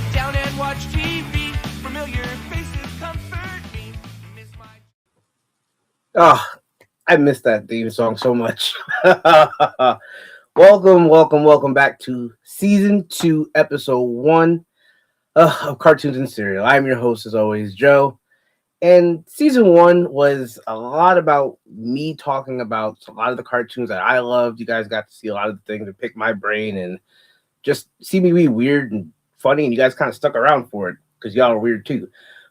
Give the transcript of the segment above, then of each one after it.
sit down and watch TV. Familiar faces comfort me. Miss my... Oh, I missed that theme song so much. Welcome back to season 2, episode 1 of Cartoons and Cereal. I'm your host, as always, Joe. And season 1 was a lot about me talking about a lot of the cartoons that I loved. You guys got to see a lot of the things and pick my brain and just see me be weird and funny. And you guys kind of stuck around for it because y'all are weird too.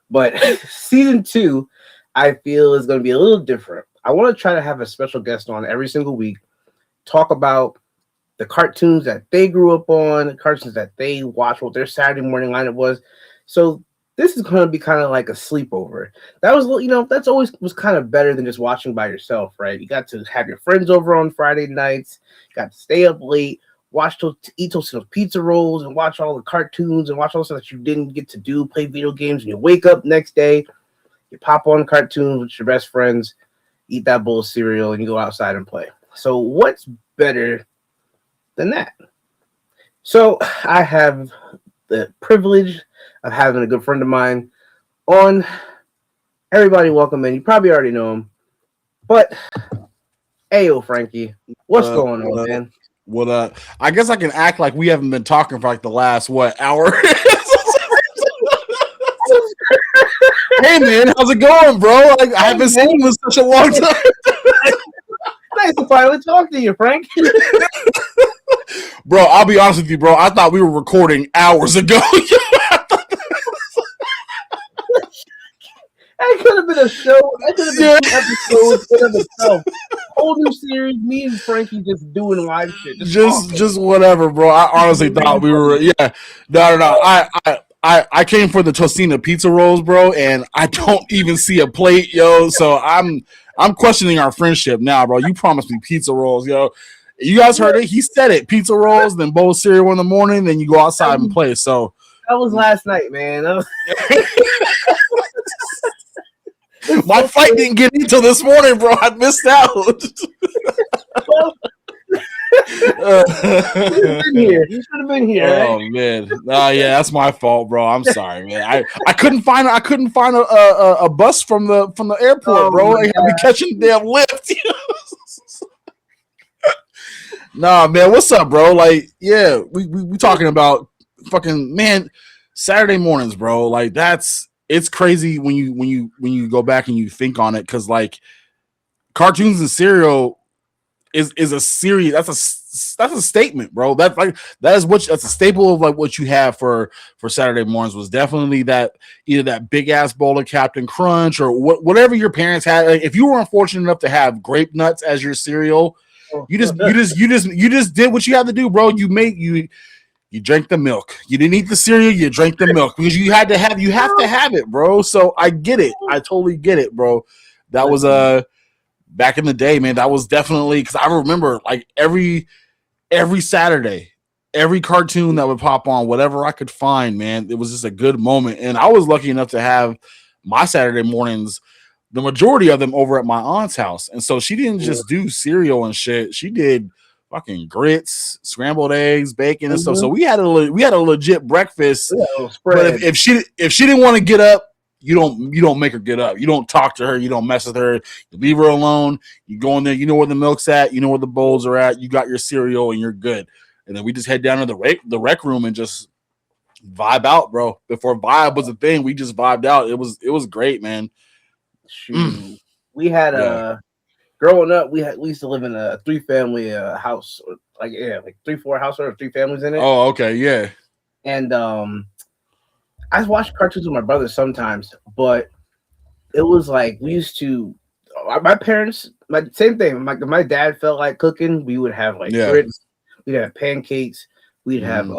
But season 2, I feel, is going to be a little different. I want to try to have a special guest on every single week, talk about the cartoons that they grew up on, the cartoons that they watched, what their Saturday morning lineup was. So this is going to be kind of like a sleepover. That was, that's always was kind of better than just watching by yourself, right? You got to have your friends over on Friday nights, got to stay up late, eat those pizza rolls, and watch all the cartoons and watch all the stuff that you didn't get to do, play video games, and you wake up next day, you pop on cartoons with your best friends, eat that bowl of cereal, and you go outside and play. So what's better than that? So I have the privilege of having a good friend of mine on. Everybody welcome in. You probably already know him. But, Ayo, Frankie, what's going on, man? What I guess I can act like we haven't been talking for like the last, hour? Hey, man, how's it going, bro? Like, I haven't seen you in such a long time. Nice to finally talk to you, Frank. Bro, I'll be honest with you, bro. I thought we were recording hours ago. That could have been a show. That could have been 2 episodes in of itself. Whole new series, me and Frankie just doing live shit. Just whatever, bro. I honestly thought we were, No. I came for the Tocina pizza rolls, bro, and I don't even see a plate, yo. So I'm questioning our friendship now, bro. You promised me pizza rolls, yo. You guys heard it. He said it. Pizza rolls, then bowl of cereal in the morning, then you go outside and play. So that was last night, man. My fight didn't get until this morning, bro. I missed out. You should have been here. Oh right? Man, yeah, that's my fault, bro. I'm sorry, man. I couldn't find a bus from the airport, bro. I had to be catching the damn lift. Nah, man, what's up, bro? Like, yeah, we talking about fucking, man, Saturday mornings, bro. Like, it's crazy when you go back and you think on it, because like cartoons and cereal is a series. That's a statement, bro. That's a staple of like what you have for Saturday mornings. Was definitely that, either that big ass bowl of Captain Crunch or whatever your parents had. Like, if you were unfortunate enough to have grape nuts as your cereal, you just did what you had to do, bro. You drank the milk. You didn't eat the cereal. You drank the milk because you have to have it, bro. So I get it. I totally get it, bro. That was back in the day, man. That was definitely, because I remember like every Saturday, every cartoon that would pop on, whatever I could find, man. It was just a good moment, and I was lucky enough to have my Saturday mornings, the majority of them, over at my aunt's house, and so she didn't just do cereal and shit. She did fucking grits, scrambled eggs, bacon, and stuff. So we had a legit breakfast. But if she didn't want to get up, you don't make her get up. You don't talk to her. You don't mess with her. You leave her alone. You go in there. You know where the milk's at. You know where the bowls are at. You got your cereal, and you're good. And then we just head down to the rec room and just vibe out, bro. Before vibe was a thing, we just vibed out. It was great, man. Shoot. We had growing up, we used to live in a 3-family house, like 3-4 household or 3 families in it. Oh, okay, yeah. And I watched cartoons with my brother sometimes, but it was like we used to. My parents, same thing. My dad felt like cooking. We would have like grits, we'd have pancakes, we'd have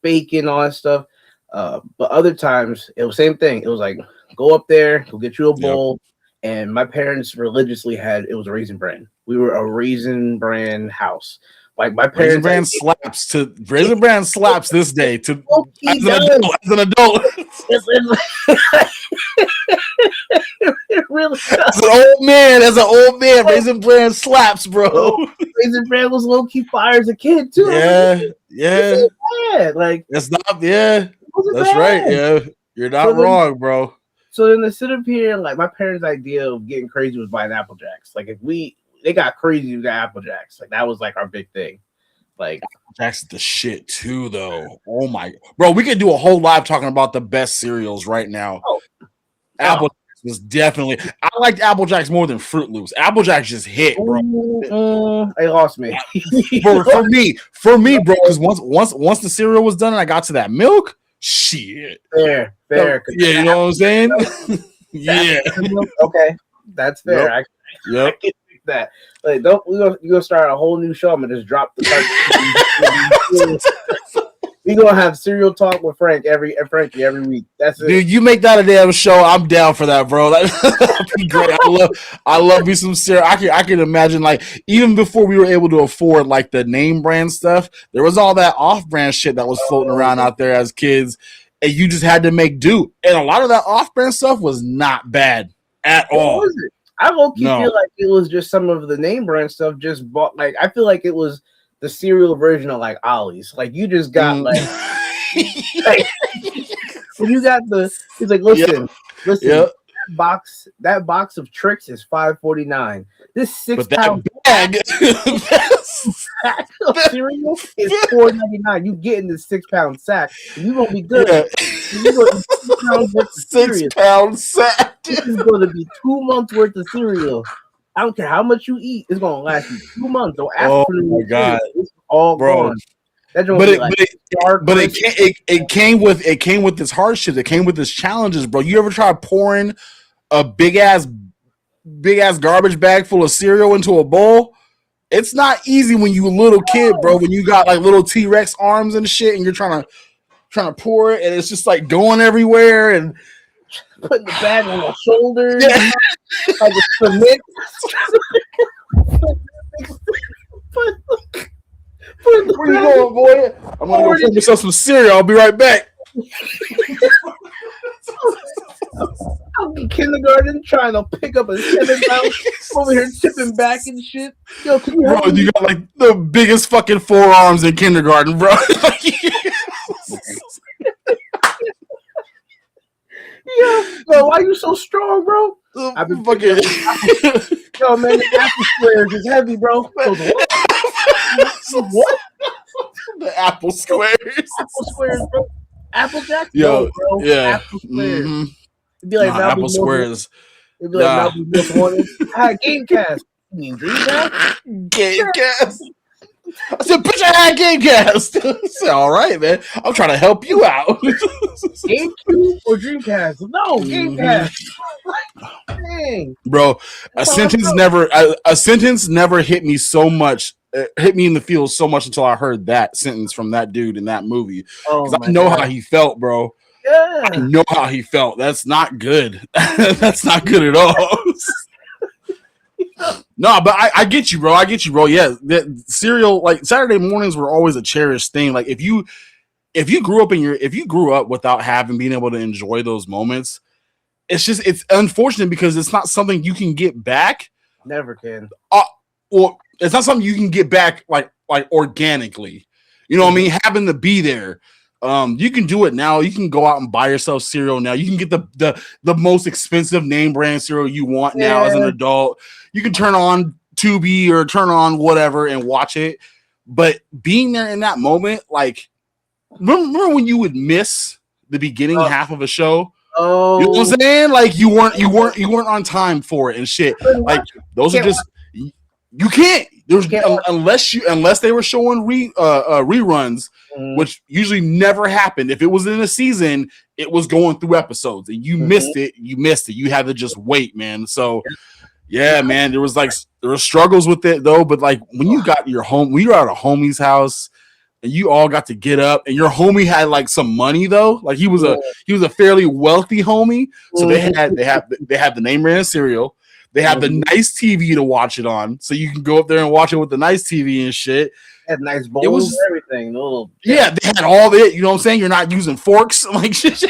bacon, all that stuff. But other times it was same thing. It was like go up there, go get you a bowl. Yep. And my parents religiously it was a Raisin Bran. We were a Raisin Bran house. Like my parents, Raisin Bran slaps this day to as an adult. It really as an old man, Raisin Bran slaps, bro. Raisin Bran was low key fire as a kid too. Yeah. Like it's not. Yeah, That's right. Yeah, you're not wrong, bro. So then to sit up here and like my parents' idea of getting crazy was buying Apple Jacks. Like if they got crazy with the Apple Jacks. Like that was like our big thing. Like Jacks the shit too, though. Oh my, bro, we could do a whole live talking about the best cereals right now. Apple Jacks was definitely. I liked Apple Jacks more than Fruit Loops. Apple Jacks just hit, bro. They lost me, bro. For me, bro. Because once the cereal was done and I got to that milk, shit. Fair. Yeah, you know what I'm saying? Yeah. Okay, that's fair. Yep. I can fix that. Like, you gonna start a whole new show? I'm gonna just drop the. We gonna have cereal talk with Frankie every week. That's it. Dude, you make that a damn show. I'm down for that, bro. That'd be great. I love me some cereal. I can imagine, like, even before we were able to afford like the name brand stuff, there was all that off-brand shit that was floating around out there as kids, and you just had to make do. And a lot of that off-brand stuff was not bad at all. Was it? I low-key feel like it was just some of the name brand stuff just bought. Like I feel like it was the cereal version of like Ollie's. Like you just got like when you got he's like, listen, that box of tricks is $5.49. This 6-pound bag of cereal is $4.99. You get in this 6-pound sack, and you gonna be good. Yeah. You gonna be 6-pound sack. This is gonna be 2 months worth of cereal. I don't care how much you eat; it's gonna last you 2 months. So after my god, it's all gone. That but it came with this hardship. It came with this challenges, bro. You ever try pouring a big ass garbage bag full of cereal into a bowl? It's not easy when you a little kid, bro. When you got like little T-Rex arms and shit, and you're trying to pour it, and it's just like going everywhere and putting the bag on your shoulders, like a cement. Where you going, boy? I'm gonna go get myself some cereal. I'll be right back. I'm in kindergarten trying to pick up a 7-pound over here tipping back and shit. Yo, bro, you got like the biggest fucking forearms in kindergarten, bro. Yeah, bro, why you so strong, bro? I've been fucking. Yo, man, the apple squares is heavy, bro. What? The apple squares. Apple squares, bro. Apple Jacks? Yo, bro. yeah. Apple squares. Mm-hmm. It'd be like apple squares. It'd be like Gamecast. You mean Dreamcast? Gamecast. I said, bitch, I had Gamecast. I said, all right, man. I'm trying to help you out. GameCube or Dreamcast? No, Gamecast. Dang. Bro, a sentence never hit me so much. Hit me in the feels so much until I heard that sentence from that dude in that movie. Because I know how he felt, bro. Yeah. I know how he felt. That's not good. That's not good at all. No, but I get you, bro. Yeah, that cereal, like Saturday mornings were always a cherished thing. Like if you grew up without being able to enjoy those moments, it's unfortunate because it's not something you can get back. Never can. Well, it's not something you can get back like organically. You know what I mean? Having to be there. You can do it now. You can go out and buy yourself cereal now. You can get the most expensive name brand cereal you want now as an adult. You can turn on Tubi or turn on whatever and watch it. But being there in that moment, like remember when you would miss the beginning half of a show? Oh, you know what I'm saying? Like you weren't on time for it and shit. Like those are just you can't. Unless they were showing reruns, which usually never happened. If it was in a season, it was going through episodes, and you missed it. You missed it. You had to just wait, man. So, yeah, man, there were struggles with it though. But like when you got when you were at a homie's house, and you all got to get up, and your homie had like some money though. Like he was a fairly wealthy homie, so they had the name brand cereal. They have the nice TV to watch it on, so you can go up there and watch it with the nice TV and shit. Had nice bowls, everything. They had all that. You know what I'm saying? You're not using forks, like shit.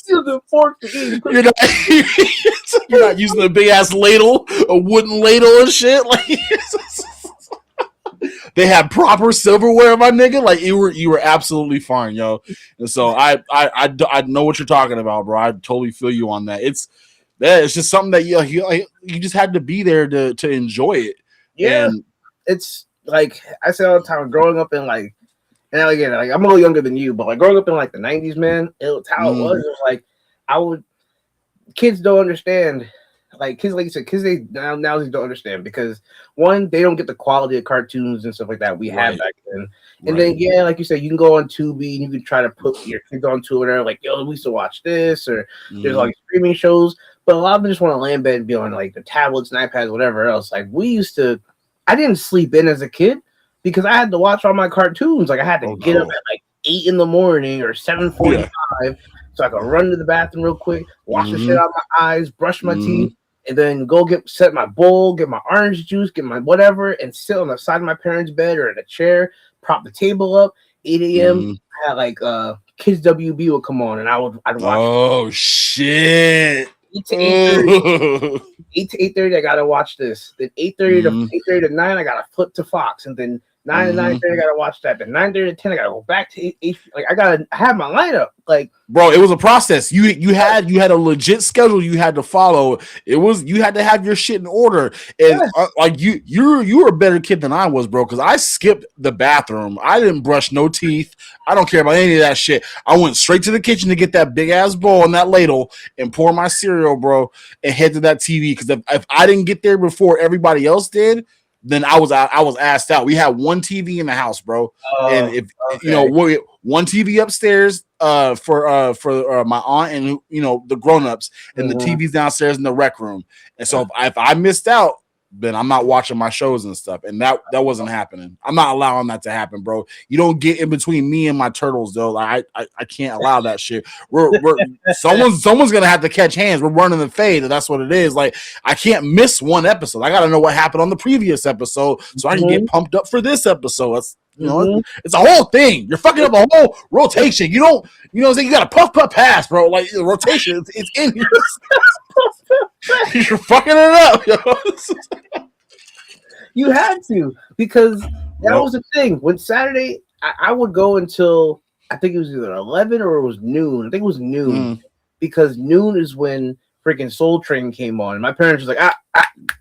Using forks to eat. You're not using a big ass ladle, a wooden ladle and shit. Like, they had proper silverware, my nigga. Like you were absolutely fine, yo. And so I know what you're talking about, bro. I totally feel you on that. It's just something that you just had to be there to enjoy it. Yeah, And it's like I say all the time, growing up in like, and again, like I'm a little younger than you, but like growing up in like the '90s, man, it was how it was. It was like I would kids don't understand. Like kids, like you said, kids they now they don't understand because one, they don't get the quality of cartoons and stuff like that we had back then. And then yeah, like you said, you can go on Tubi and you can try to put your kids on Twitter, like, yo, we used to watch this, or there's like streaming shows, but a lot of them just want to lay in bed and be on like the tablets and iPads, whatever else. Like we used to, I didn't sleep in as a kid because I had to watch all my cartoons. Like I had to get up at like 8 in the morning or 7:45 so I could run to the bathroom real quick, wash the shit out of my eyes, brush my teeth, and then go set my bowl, get my orange juice, get my whatever, and sit on the side of my parents' bed or in a chair, prop the table up. 8 a.m. I had like Kids WB would come on, and I'd watch. Oh shit! 8 to 8:30. 8 to 8:30, I gotta watch this. Then 8:30 to 8:30 to 9, I gotta flip to Fox, and then 9 to 9:30, I gotta watch that. Then 9:30 to 10, I gotta go back to 8. Like I gotta have my lineup. Like, bro, it was a process. You had a legit schedule you had to follow. You had to have your shit in order. And like you were a better kid than I was, bro. Because I skipped the bathroom. I didn't brush no teeth. I don't care about any of that shit. I went straight to the kitchen to get that big ass bowl and that ladle and pour my cereal, bro, and head to that TV. Because if I didn't get there before everybody else did, then I was asked out. We had one TV in the house, bro, and if one TV upstairs for my aunt and the grown-ups, and the TV's downstairs in the rec room. And so if I missed out, then I'm not watching my shows and stuff, and that wasn't happening. I'm not allowing that to happen, bro. You don't get in between me and my turtles, though. Like I can't allow that shit. We're someone's gonna have to catch hands. We're running the fade, and that's what it is. Like I can't miss one episode. I gotta know what happened on the previous episode so I can get pumped up for this episode. That's it's a whole thing. You're fucking up a whole rotation. You don't, you got to puff pass, bro. Like the rotation, it's in here. You're fucking it up, yo. You had to, because that was the thing. When Saturday, I would go until I think it was either 11 or it was noon. I think it was noon because noon is when freaking Soul Train came on. And my parents was like,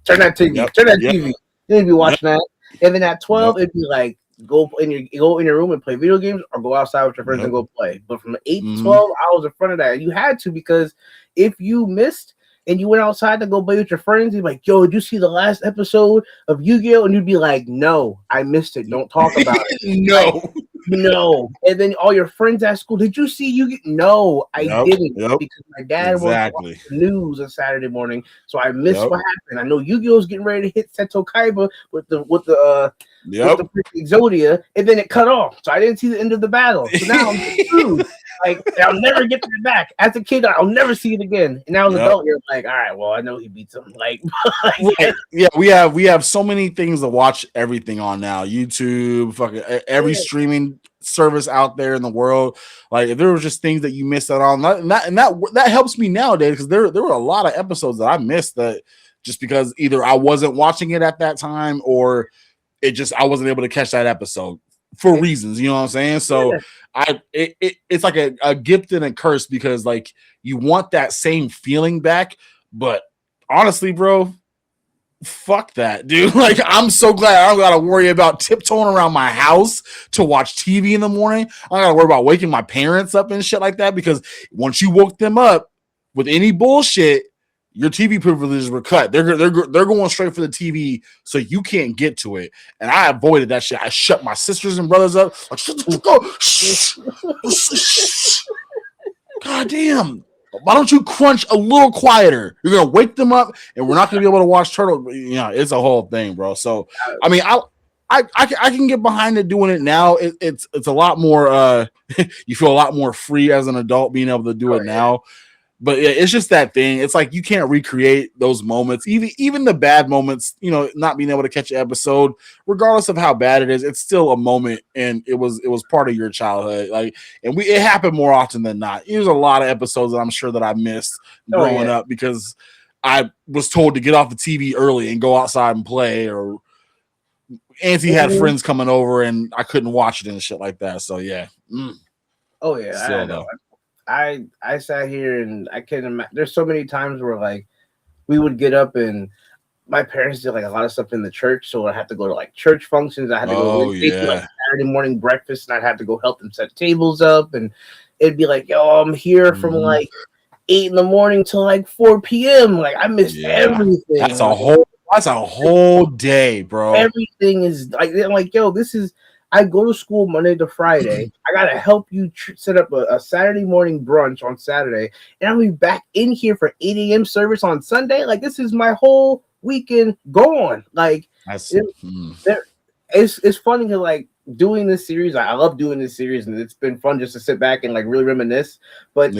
turn that TV, turn that TV. They didn't be watching that. And then at 12, it'd be like, go in your room and play video games or go outside with your friends and go play. But from 8 to 12, I was in front of that. You had to, because if you missed and you went outside to go play with your friends, you'd be like, yo, did you see the last episode of Yu-Gi-Oh? And you'd be like, no, I missed it. Don't talk about it. No. And then all your friends at school, did you see Yu-Gi-Oh? No, I didn't. Because my dad was watching the news on Saturday morning. So I missed what happened. I know Yu-Gi-Oh's getting ready to hit Seto Kaiba with the Exodia, and then it cut off. So I didn't see the end of the battle. So now I'm screwed. Like, I'll never get that back. As a kid, I'll never see it again. And now as an adult, you're like, all right, well, I know he beats him. Like, yeah, we have so many things to watch everything on now. YouTube, fucking every streaming service out there in the world. Like, if there was just things that you missed out on, and that helps me nowadays, because there were a lot of episodes that I missed that just because either I wasn't watching it at that time or I wasn't able to catch that episode for reasons, you know what I'm saying? So it's like a gift and a curse, because like you want that same feeling back, but honestly, bro, fuck that, dude. Like, I'm so glad I don't gotta worry about tiptoeing around my house to watch TV in the morning. I don't gotta worry about waking my parents up and shit like that, because once you woke them up with any bullshit, your TV privileges were cut. They're going straight for the TV, so you can't get to it. And I avoided that shit. I shut my sisters and brothers up. Like, God damn. Why don't you crunch a little quieter? You're gonna wake them up, and we're not gonna be able to watch Turtle. It's a whole thing, bro. So I mean, I can get behind it doing it now. It's a lot more. You feel a lot more free as an adult being able to do it now. But yeah, it's just that thing. It's like you can't recreate those moments, even the bad moments. Not being able to catch an episode, regardless of how bad it is, it's still a moment, and it was part of your childhood. Like, and it happened more often than not. There's a lot of episodes that I'm sure that I missed growing up because I was told to get off the TV early and go outside and play, or Auntie had friends coming over, and I couldn't watch it and shit like that. So yeah. Oh yeah, Still, I know. I sat here and I can't imagine. There's so many times where like we would get up and my parents did like a lot of stuff in the church, so I had to go to like church functions. I had to go to like Saturday morning breakfast, and I'd have to go help them set tables up, and it'd be like, yo, I'm here from like 8 in the morning till like 4 p.m. Like I missed everything. That's a whole day, bro. Everything is like, I'm like, yo, this is. I go to school Monday to Friday. I gotta help you set up a Saturday morning brunch on Saturday, and I'll be back in here for 8 a.m. service on Sunday. Like this is my whole weekend gone. Like it's funny to like doing this series. I love doing this series, and it's been fun just to sit back and like really reminisce. But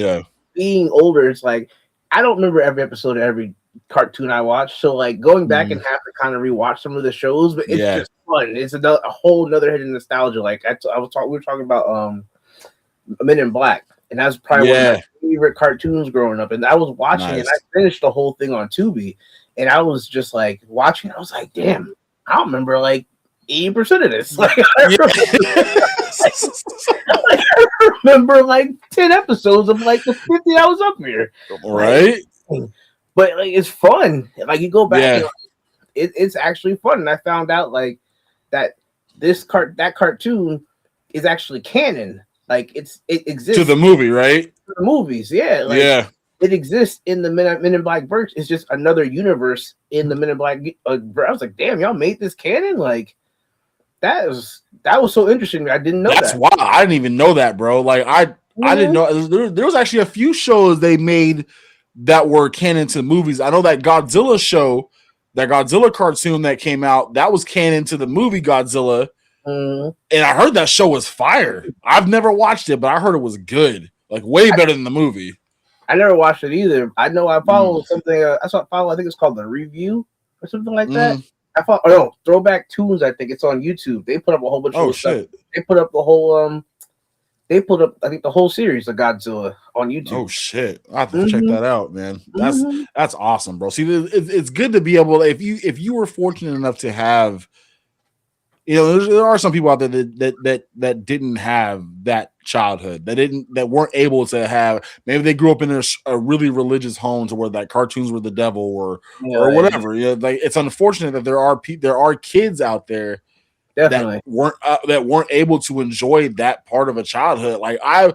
being older, it's like I don't remember every episode of every cartoon I watched. So like going back and have to kind of rewatch some of the shows, but it's just fun. It's a whole nother hidden nostalgia. Like we were talking about Men in Black, and that's probably one of my favorite cartoons growing up. And I was watching and I finished the whole thing on Tubi, and I was just like watching. I was like, damn, I don't remember like 80% of this. Like I remember like 10 episodes of like the 50 I was up here. Right. But like it's fun. Like you go back and like, it's actually fun. And I found out like that that cartoon is actually canon. Like it exists to the movie, right? To the movies, like, it exists in the Men in Black verse. It's just another universe in the Men in Black. I was like, damn, y'all made this canon. Like that was so interesting. I didn't know That's that. Why I didn't even know that, bro. Like I didn't know there was actually a few shows they made that were canon to the movies. I know that Godzilla show, that Godzilla cartoon that came out, that was canon to the movie Godzilla. And I heard that show was fire. I've never watched it, but I heard it was good. Like way better than the movie. I never watched it either. I know I follow something. I think it's called The Review or something like that. I follow Throwback Tunes. I think it's on YouTube. They put up a whole bunch of stuff. They put up the whole I think the whole series of Godzilla on YouTube. Oh shit! I have to check that out, man. That's awesome, bro. See, it's good to be able, if you were fortunate enough to have, there are some people out there that didn't have that childhood, that weren't able to have. Maybe they grew up in a really religious home to where that cartoons were the devil or whatever. Like it's unfortunate that there are kids out there. Definitely that weren't able to enjoy that part of a childhood. Like I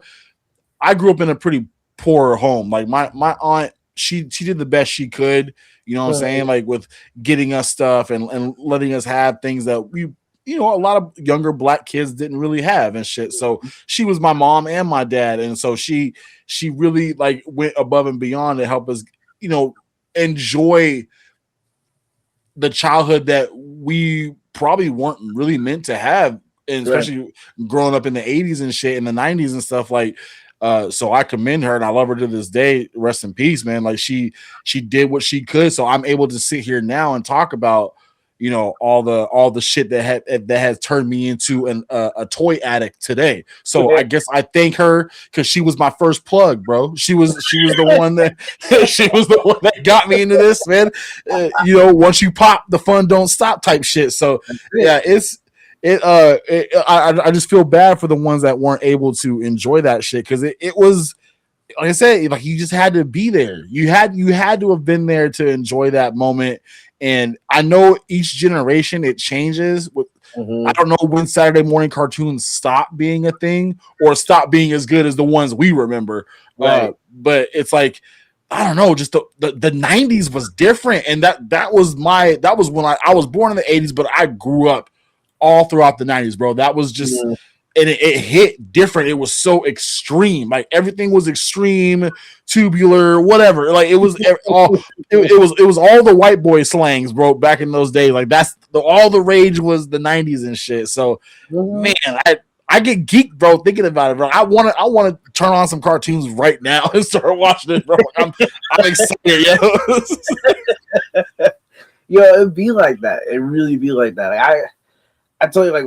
grew up in a pretty poor home. Like my aunt, she did the best she could, you know what I'm saying? Like with getting us stuff and letting us have things that we, a lot of younger black kids didn't really have and shit. So she was my mom and my dad. And so she really like went above and beyond to help us, enjoy the childhood that we probably weren't really meant to have, and especially growing up in the 80s and shit, in the 90s and stuff. Like so I commend her and I love her to this day. Rest in peace, man. Like she did what she could, so I'm able to sit here now and talk about all the shit that has turned me into a toy addict today. So I guess I thank her because she was my first plug, bro. She was the one that got me into this, man. Once you pop, the fun don't stop type shit. So yeah, I just feel bad for the ones that weren't able to enjoy that shit, because it was, like I said, like you just had to be there. You had to have been there to enjoy that moment. And I know each generation it changes. I don't know when Saturday morning cartoons stop being a thing or stop being as good as the ones we remember. But it's like, I don't know, just the 90s was different. And that was when I was born in the 80s, but I grew up all throughout the 90s, bro. That was just and it hit different. It was so extreme. Like everything was extreme, tubular, whatever. Like it was all it was all the white boy slangs, bro, back in those days. Like that's all the rage was the 90s and shit. So man, I get geeked, bro, thinking about it, bro. I want to turn on some cartoons right now and start watching it, bro. I'm excited, yo. It'd be like that. It really be like that. Like, I tell you, like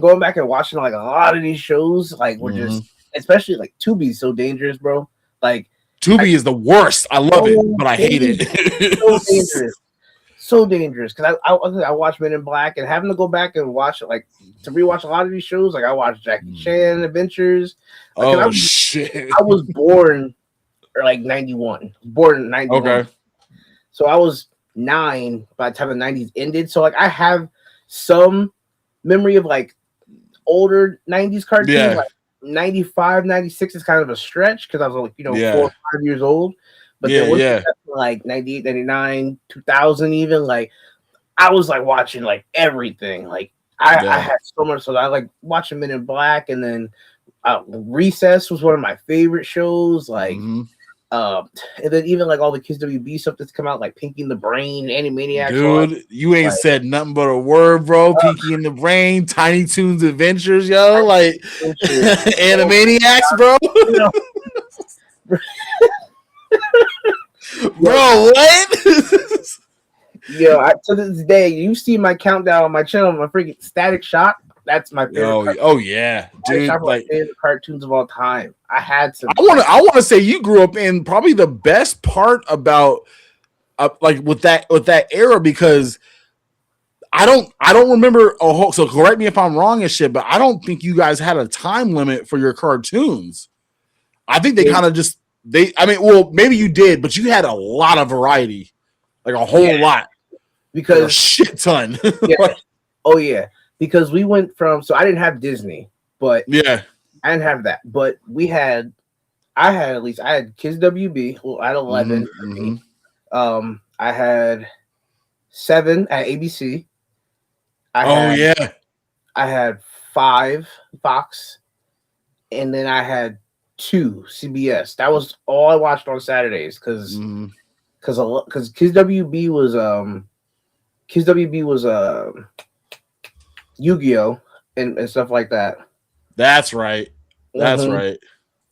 going back and watching like a lot of these shows, like we're just, especially like Tubi's so dangerous, bro. Like Tubi is the worst. I love it, but I hate it. So dangerous. so dangerous because I watched Men in Black and having to go back and watch it, like to rewatch a lot of these shows. Like I watched Jackie Chan Adventures. Like, Oh shit! I was born like 91, born in 91. Okay. So I was 9 by the time the 90s ended. So like I have some memory of like older 90s cartoons. Yeah. Like 95, 96 is kind of a stretch because I was like, 4 or 5 years old. But then once it got to like 98, 99, 2000 even, like I was like watching like everything. Like I had so much. So I like watching Men in Black, and then Recess was one of my favorite shows. Like and then even like all the Kids WB stuff that's come out, like Pinky and the Brain, Animaniacs. Dude, you ain't said nothing but a word, bro. Pinky and the Brain, Tiny Toons Adventures, yo, like Animaniacs, bro. Bro, what? Yo, to this day, you see my countdown on my channel, my freaking Static Shock. That's my favorite. Oh yeah, dude! Like my favorite cartoons of all time. I had to. I want to say you grew up in probably the best part about like with that era, because I don't remember a whole. So correct me if I'm wrong and shit, but I don't think you guys had a time limit for your cartoons. I think they kind of just well, maybe you did, but you had a lot of variety, like a whole lot, because like a shit ton. Oh yeah, because we went from, so I didn't have Disney, but yeah, I didn't have that, but I had Kids WB. Well, I had 11. I had 7 at ABC. I had 5 Fox, and then I had 2 CBS. That was all I watched on Saturdays because Kids WB was Yu-Gi-Oh and stuff like that. That's right. That's right.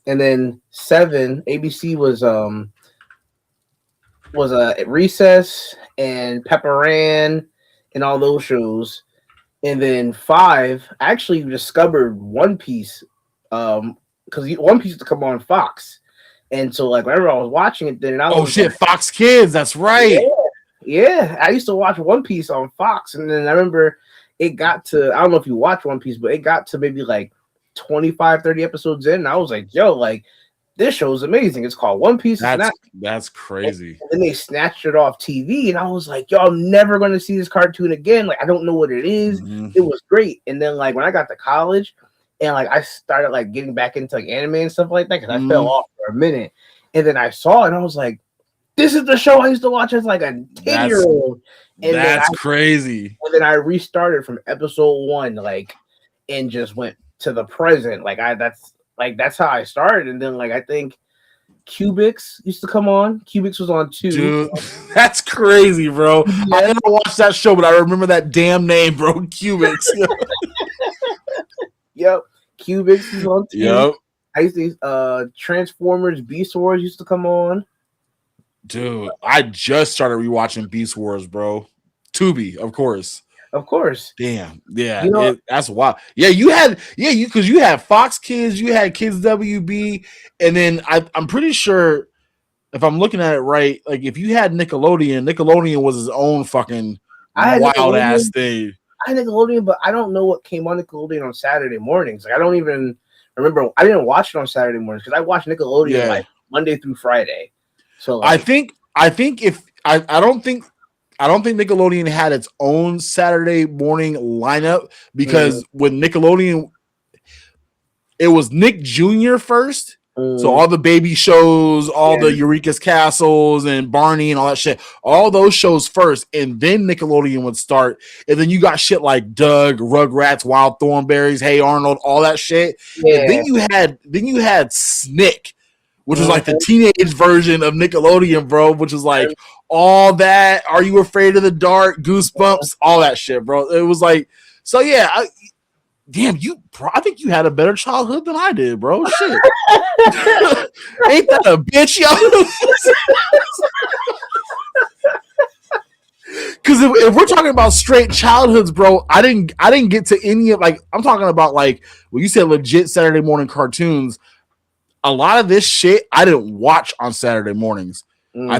And then 7 ABC was Recess and Pepper Ann and all those shows. And then 5 I actually discovered One Piece because One Piece used to come on Fox. And so like whenever I was watching it, then I was Fox Kids, that's right. Yeah, I used to watch One Piece on Fox, and then I remember it got to, I don't know if you watch One Piece, but it got to maybe like 25, 30 episodes in, and I was like, yo, like this show is amazing. It's called One Piece. That's crazy. And then they snatched it off TV, and I was like, yo, I'm never gonna see this cartoon again. Like I don't know what it is. It was great. And then like when I got to college, and like I started like getting back into like anime and stuff like that, because I fell off for a minute, and then I saw it and I was like, this is the show I used to watch as like a 10-year-old. And that's crazy. And then I restarted from episode 1, like, and just went to the present. Like that's how I started. And then like I think Cubics used to come on. Cubics was on 2. Dude, that's crazy, bro. I never watched that show, but I remember that damn name, bro. Cubics. Yep. Cubics is on 2. Yep. I used to Transformers Beast Wars used to come on. Dude, I just started rewatching Beast Wars, bro. Tubi, of course. Of course. Damn. Yeah. That's wild. Yeah, you because you had Fox Kids, you had Kids WB, and then I'm pretty sure if I'm looking at it right, like if you had Nickelodeon was his own fucking wild ass thing. I had Nickelodeon, but I don't know what came on Nickelodeon on Saturday mornings. Like I don't even remember. I didn't watch it on Saturday mornings because I watched Nickelodeon like Monday through Friday. So like, I don't think Nickelodeon had its own Saturday morning lineup because when Nickelodeon, it was Nick Jr. first. So all the baby shows, all the Eureka's Castles and Barney and all that shit, all those shows first, and then Nickelodeon would start. And then you got shit like Doug, Rugrats, Wild Thornberrys, Hey Arnold, all that shit. Yeah. And then you had Snick, which was like the teenage version of Nickelodeon, bro, which was like all that. Are You Afraid of the Dark? Goosebumps, all that shit, bro. It was like, so yeah, I think you had a better childhood than I did, bro. Shit. Ain't that a bitch, yo? Because if we're talking about straight childhoods, bro, I didn't get to any of, like, I'm talking about like when you said legit Saturday morning cartoons. A lot of this shit I didn't watch on Saturday mornings. I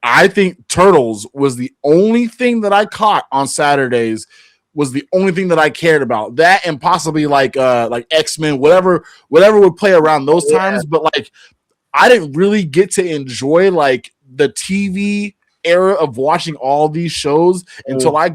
I think Turtles was the only thing that I caught on Saturdays. Was the only thing that I cared about. That and possibly like X-Men, whatever would play around those times. But like I didn't really get to enjoy like the TV era of watching all these shows until I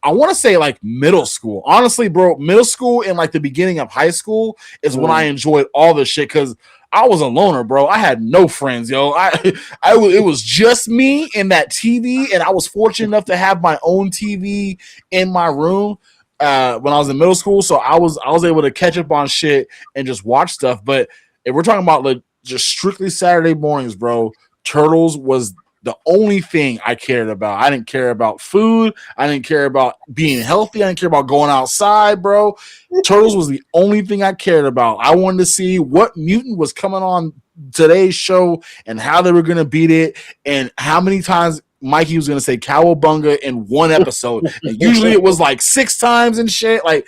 want to say like middle school. Honestly, bro, middle school and like the beginning of high school is when I enjoyed all this shit because I was a loner, bro. I had no friends, yo. It was just me and that TV, and I was fortunate enough to have my own TV in my room when I was in middle school. So I was able to catch up on shit and just watch stuff. But if we're talking about like just strictly Saturday mornings, bro, Turtles was the only thing I cared about. I didn't care about food. I didn't care about being healthy. I didn't care about going outside, bro. Turtles was the only thing I cared about. I wanted to see what mutant was coming on today's show and how they were going to beat it and how many times Mikey was going to say cowabunga in one episode. And usually it was like 6 times and shit. Like,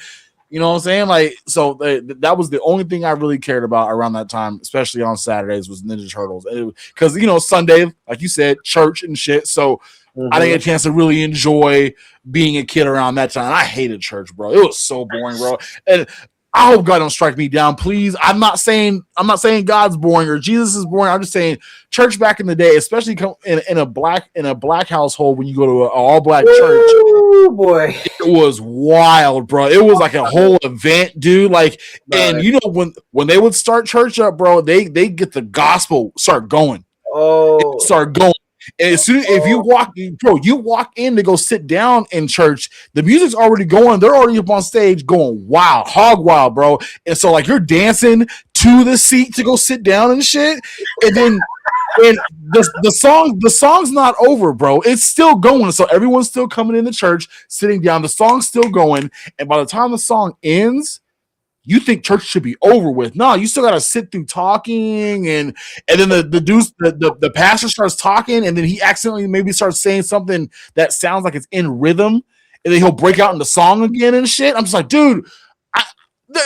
you know what I'm saying? Like, so that was the only thing I really cared about around that time, especially on Saturdays, was Ninja Turtles. Because, you know, Sunday, like you said, church and shit. So I didn't get a chance to really enjoy being a kid around that time. I hated church, bro. It was so boring, bro. And I hope God don't strike me down, please. I'm not saying God's boring or Jesus is boring. I'm just saying church back in the day, especially in a black household when you go to an all black church. Oh boy, it was wild, bro. It was like a whole event, dude. Like, and you know when they would start church up, bro, they get the gospel start going. Oh, start going. And as soon if you walk in to go sit down in church, the music's already going. They're already up on stage going wild, hog wild, bro. And so like you're dancing to the seat to go sit down and shit. And then and the song's not over, bro. It's still going. So everyone's still coming in the church, sitting down. The song's still going. And by the time the song ends, you think church should be over with. No, you still gotta sit through talking and then the pastor starts talking and then he accidentally maybe starts saying something that sounds like it's in rhythm and then he'll break out into song again and shit. I'm just like, dude,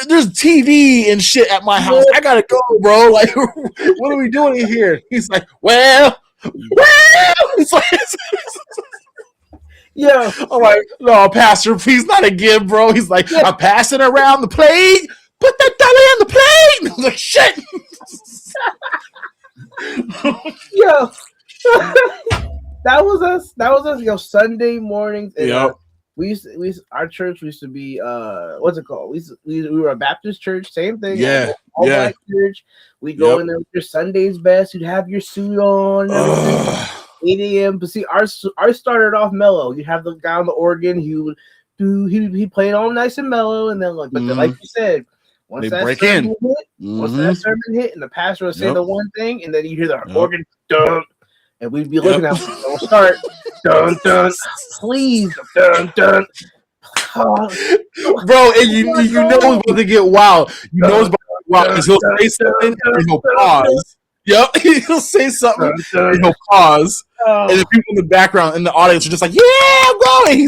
there's TV and shit at my house. I gotta go, bro. Like, what are we doing in here? He's like, well. It's like, yeah. I'm like, no, Pastor, please not again, bro. He's like, I'm passing around the plate. Put that dollar on the plate. I'm like, shit. Yo. That was us. Yo, Sunday mornings. And, our church used to be what's it called? We were a Baptist church, same thing. Yeah. All black church. We'd go in there with your Sunday's best. You'd have your suit on. 8 a.m. But see, ours started off mellow. You have the guy on the organ. He played all nice and mellow, and then like you said, once that sermon hit, and the pastor would say the one thing, and then you hear the organ dun, and we'd be looking at him. Don't start, dun dun, please, dun dun. Bro, and you know it's about to get wild. You know it's about to get wild because he'll say something and he'll pause. Yep, he'll say something and he'll pause, and the people in the background in the audience are just like, "Yeah, bro!" And he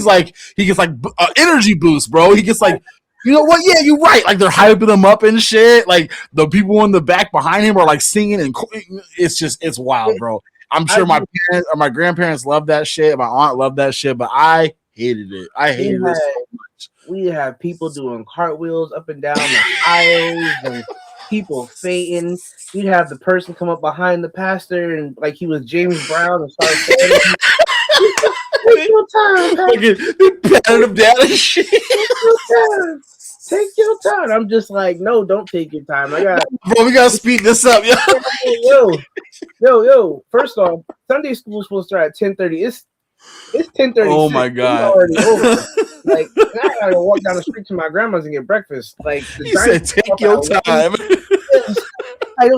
gets like energy boost, bro. He gets like, you know what? Yeah, you're right. Like they're hyping him up and shit. Like the people in the back behind him are like singing, and it's wild, bro. I'm sure my parents or my grandparents loved that shit. My aunt loved that shit, but I hated it. I hated it so much. We have people doing cartwheels up and down the aisles and people fainting. You'd have the person come up behind the pastor and like he was James Brown and start saying, "Take your time, patting him down and shit. Take your time. I'm just like, no, don't take your time. We gotta speed this up, yo. First off, Sunday school is supposed to start at 10:30. It's 10:30. Oh my god! Already over. Like, I gotta walk down the street to my grandma's and get breakfast. Like, he said, "Take your time."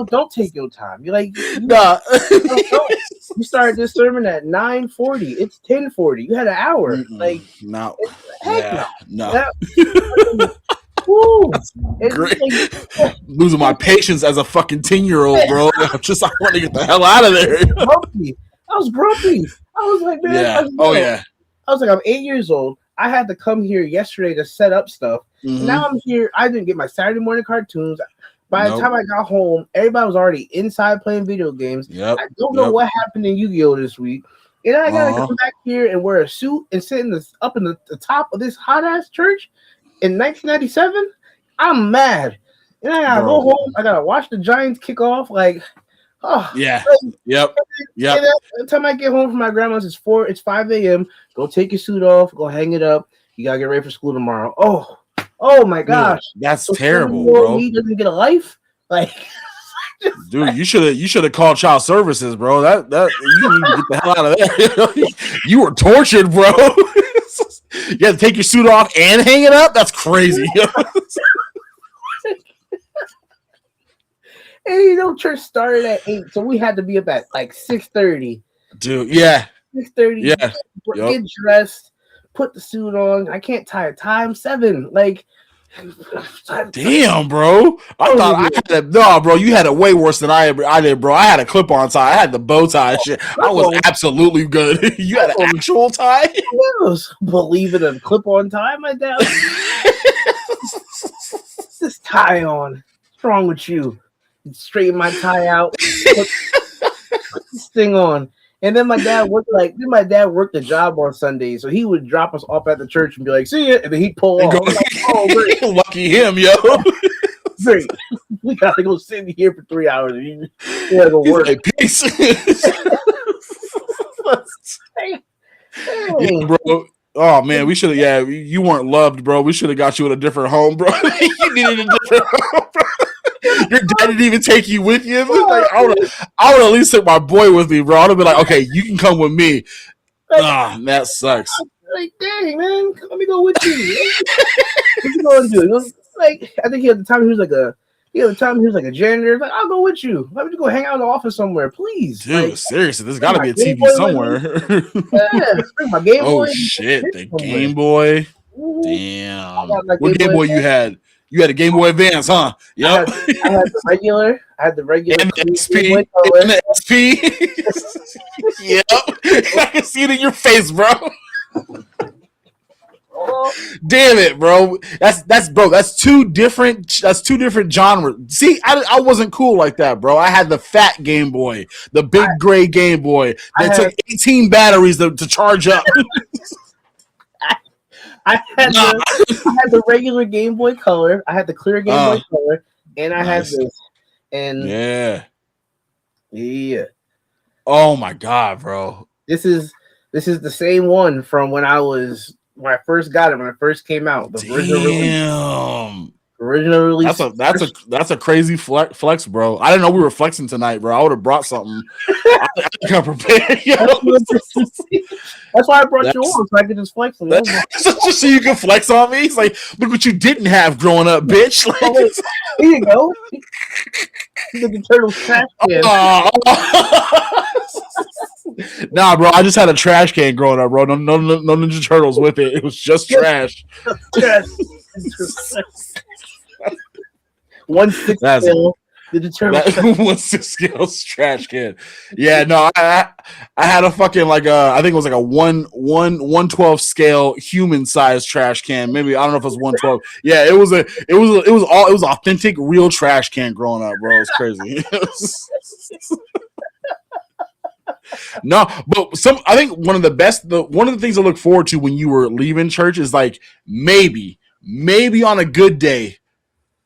Don't take your time. You're like, nah. Don't. You started this sermon at 9:40. It's 10:40. You had an hour. Like, no, heck no. Woo. Great. Losing my patience as a fucking 10-year-old, bro. I want to get the hell out of there. I was grumpy. I was like, man. I was like, I'm 8 years old. I had to come here yesterday to set up stuff. Mm-hmm. Now I'm here. I didn't get my Saturday morning cartoons. By the Nope. time I got home, everybody was already inside playing video games. Yep. I don't know Yep. what happened in Yu-Gi-Oh this week, and I gotta Uh-huh. come back here and wear a suit and sit up in the top of this hot ass church in 1997. I'm mad, and I gotta go Bro. home. I gotta watch the Giants kick off. Like, oh, Yeah. like, Yep. Yep. and the time I get home from my grandma's, it's 5 a.m. Go take your suit off, go hang it up. You gotta get ready for school tomorrow. Oh my gosh, Dude, that's so terrible, 7-year-old bro. me doesn't get a life. Like, Dude, you should have called child services, bro. That you need to get the hell out of there. You were tortured, bro. You had to take your suit off and hang it up. That's crazy. and church started at 8, so we had to be up at like 6:30. Dude, yeah, 6:30. yeah. Get Yep. dressed, put the suit on. I can't tie a tie. I'm 7. Like, Damn, bro. I thought I had no, bro. You had it way worse than I did, bro. I had a clip-on tie. I had the bow tie and shit. I was absolutely good. You had an actual tie. I was believing a clip-on tie. My dad, this tie on. What's wrong with you? Straighten my tie out. Put this thing on. And then my dad worked the job on Sunday, so he would drop us off at the church and be like, "See ya," and then he'd pull off. Like, oh, great. Lucky him, yo. Great. We gotta go sit here for 3 hours. We gotta go work. Like, peace. Hey. Yeah, bro. Oh man, we should have. Yeah, you weren't loved, bro. We should have got you in a different home, bro. You needed a different home, bro. Your dad didn't even take you with you. Like, I would at least take my boy with me, bro. I'd have been like, okay, you can come with me. That sucks. Like, dang, man, let me go with you. What you gonna do? Like, I think at the time he was like a janitor. Like, I'll go with you. Let me go hang out in the office somewhere, please. Dude, like, seriously, there's got to be a Game TV Boy somewhere. Yeah, bring my Game Boy. Oh shit, the somewhere. Game Boy. Mhm. Damn. got my What Game Game Boy Boy you had? You had a Game Boy Advance, huh? Yep. I had the regular. And the Game SP. Boy Color. And the SP. Yep. I can see it in your face, bro. Oh, Damn it, bro. That's two different genres. See, I wasn't cool like that, bro. I had the fat Game Boy, the big gray Game Boy that took 18 batteries to charge up. I had the regular Game Boy Color. I had the clear Game Boy Color, and I had this. And yeah. Oh my god, bro. This is the same one from when I first got it, when it first came out. The original release. That's a crazy flex, bro. I didn't know we were flexing tonight, bro. I would have brought something. I got prepared. That's why I brought you on, so I could just flex on just so you can flex on me. It's like, look what you didn't have growing up, bitch. Like, here you go. The Turtles trash can. Nah, bro. I just had a trash can growing up, bro. No Ninja Turtles with it. It was just trash. Trash. 1/6 scale. The Turtles. 1/6 scales trash can. Yeah, no, I had a fucking I think it was like a 1/12 scale human sized trash can. Maybe I don't know if it was 1/12. Yeah, it was authentic real trash can growing up, bro. It's crazy. No, but I think one of the things I look forward to when you were leaving church is like maybe on a good day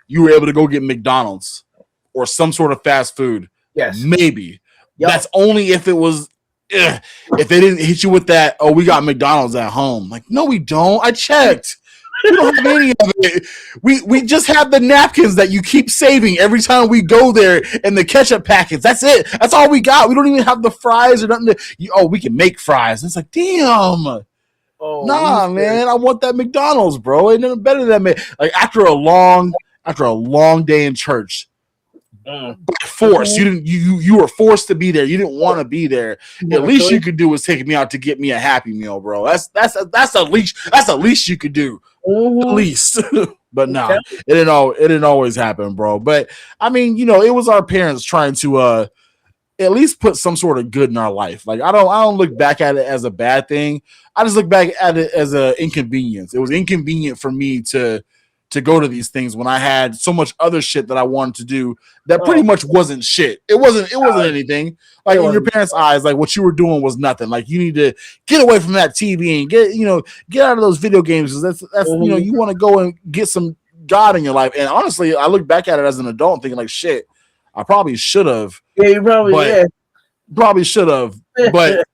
you were able to go get McDonald's or some sort of fast food. Yes. Maybe. Yep. That's only if it was if they didn't hit you with that, oh, we got McDonald's at home. Like, no, we don't. I checked. We don't have any of it. We just have the napkins that you keep saving every time we go there and the ketchup packets. That's it. That's all we got. We don't even have the fries or nothing. We can make fries. It's like, damn. Oh, nah, man. I want that McDonald's, bro. Ain't nothing better than me. Like after a long day in church. By force. You were forced to be there. You didn't want to be there. At least you could do was take me out to get me a Happy Meal, bro. That's the least you could do. At least. But nah, it didn't always happen, bro. But I mean, it was our parents trying to at least put some sort of good in our life. Like I don't look back at it as a bad thing. I just look back at it as an inconvenience. It was inconvenient for me to to go to these things when I had so much other shit that I wanted to do that pretty much wasn't shit. It wasn't anything. Like in your parents' eyes, like what you were doing was nothing. Like you need to get away from that TV and get out of those video games, because that's you want to go and get some God in your life. And honestly, I look back at it as an adult thinking like, shit, I probably should have. Yeah, you probably should have, but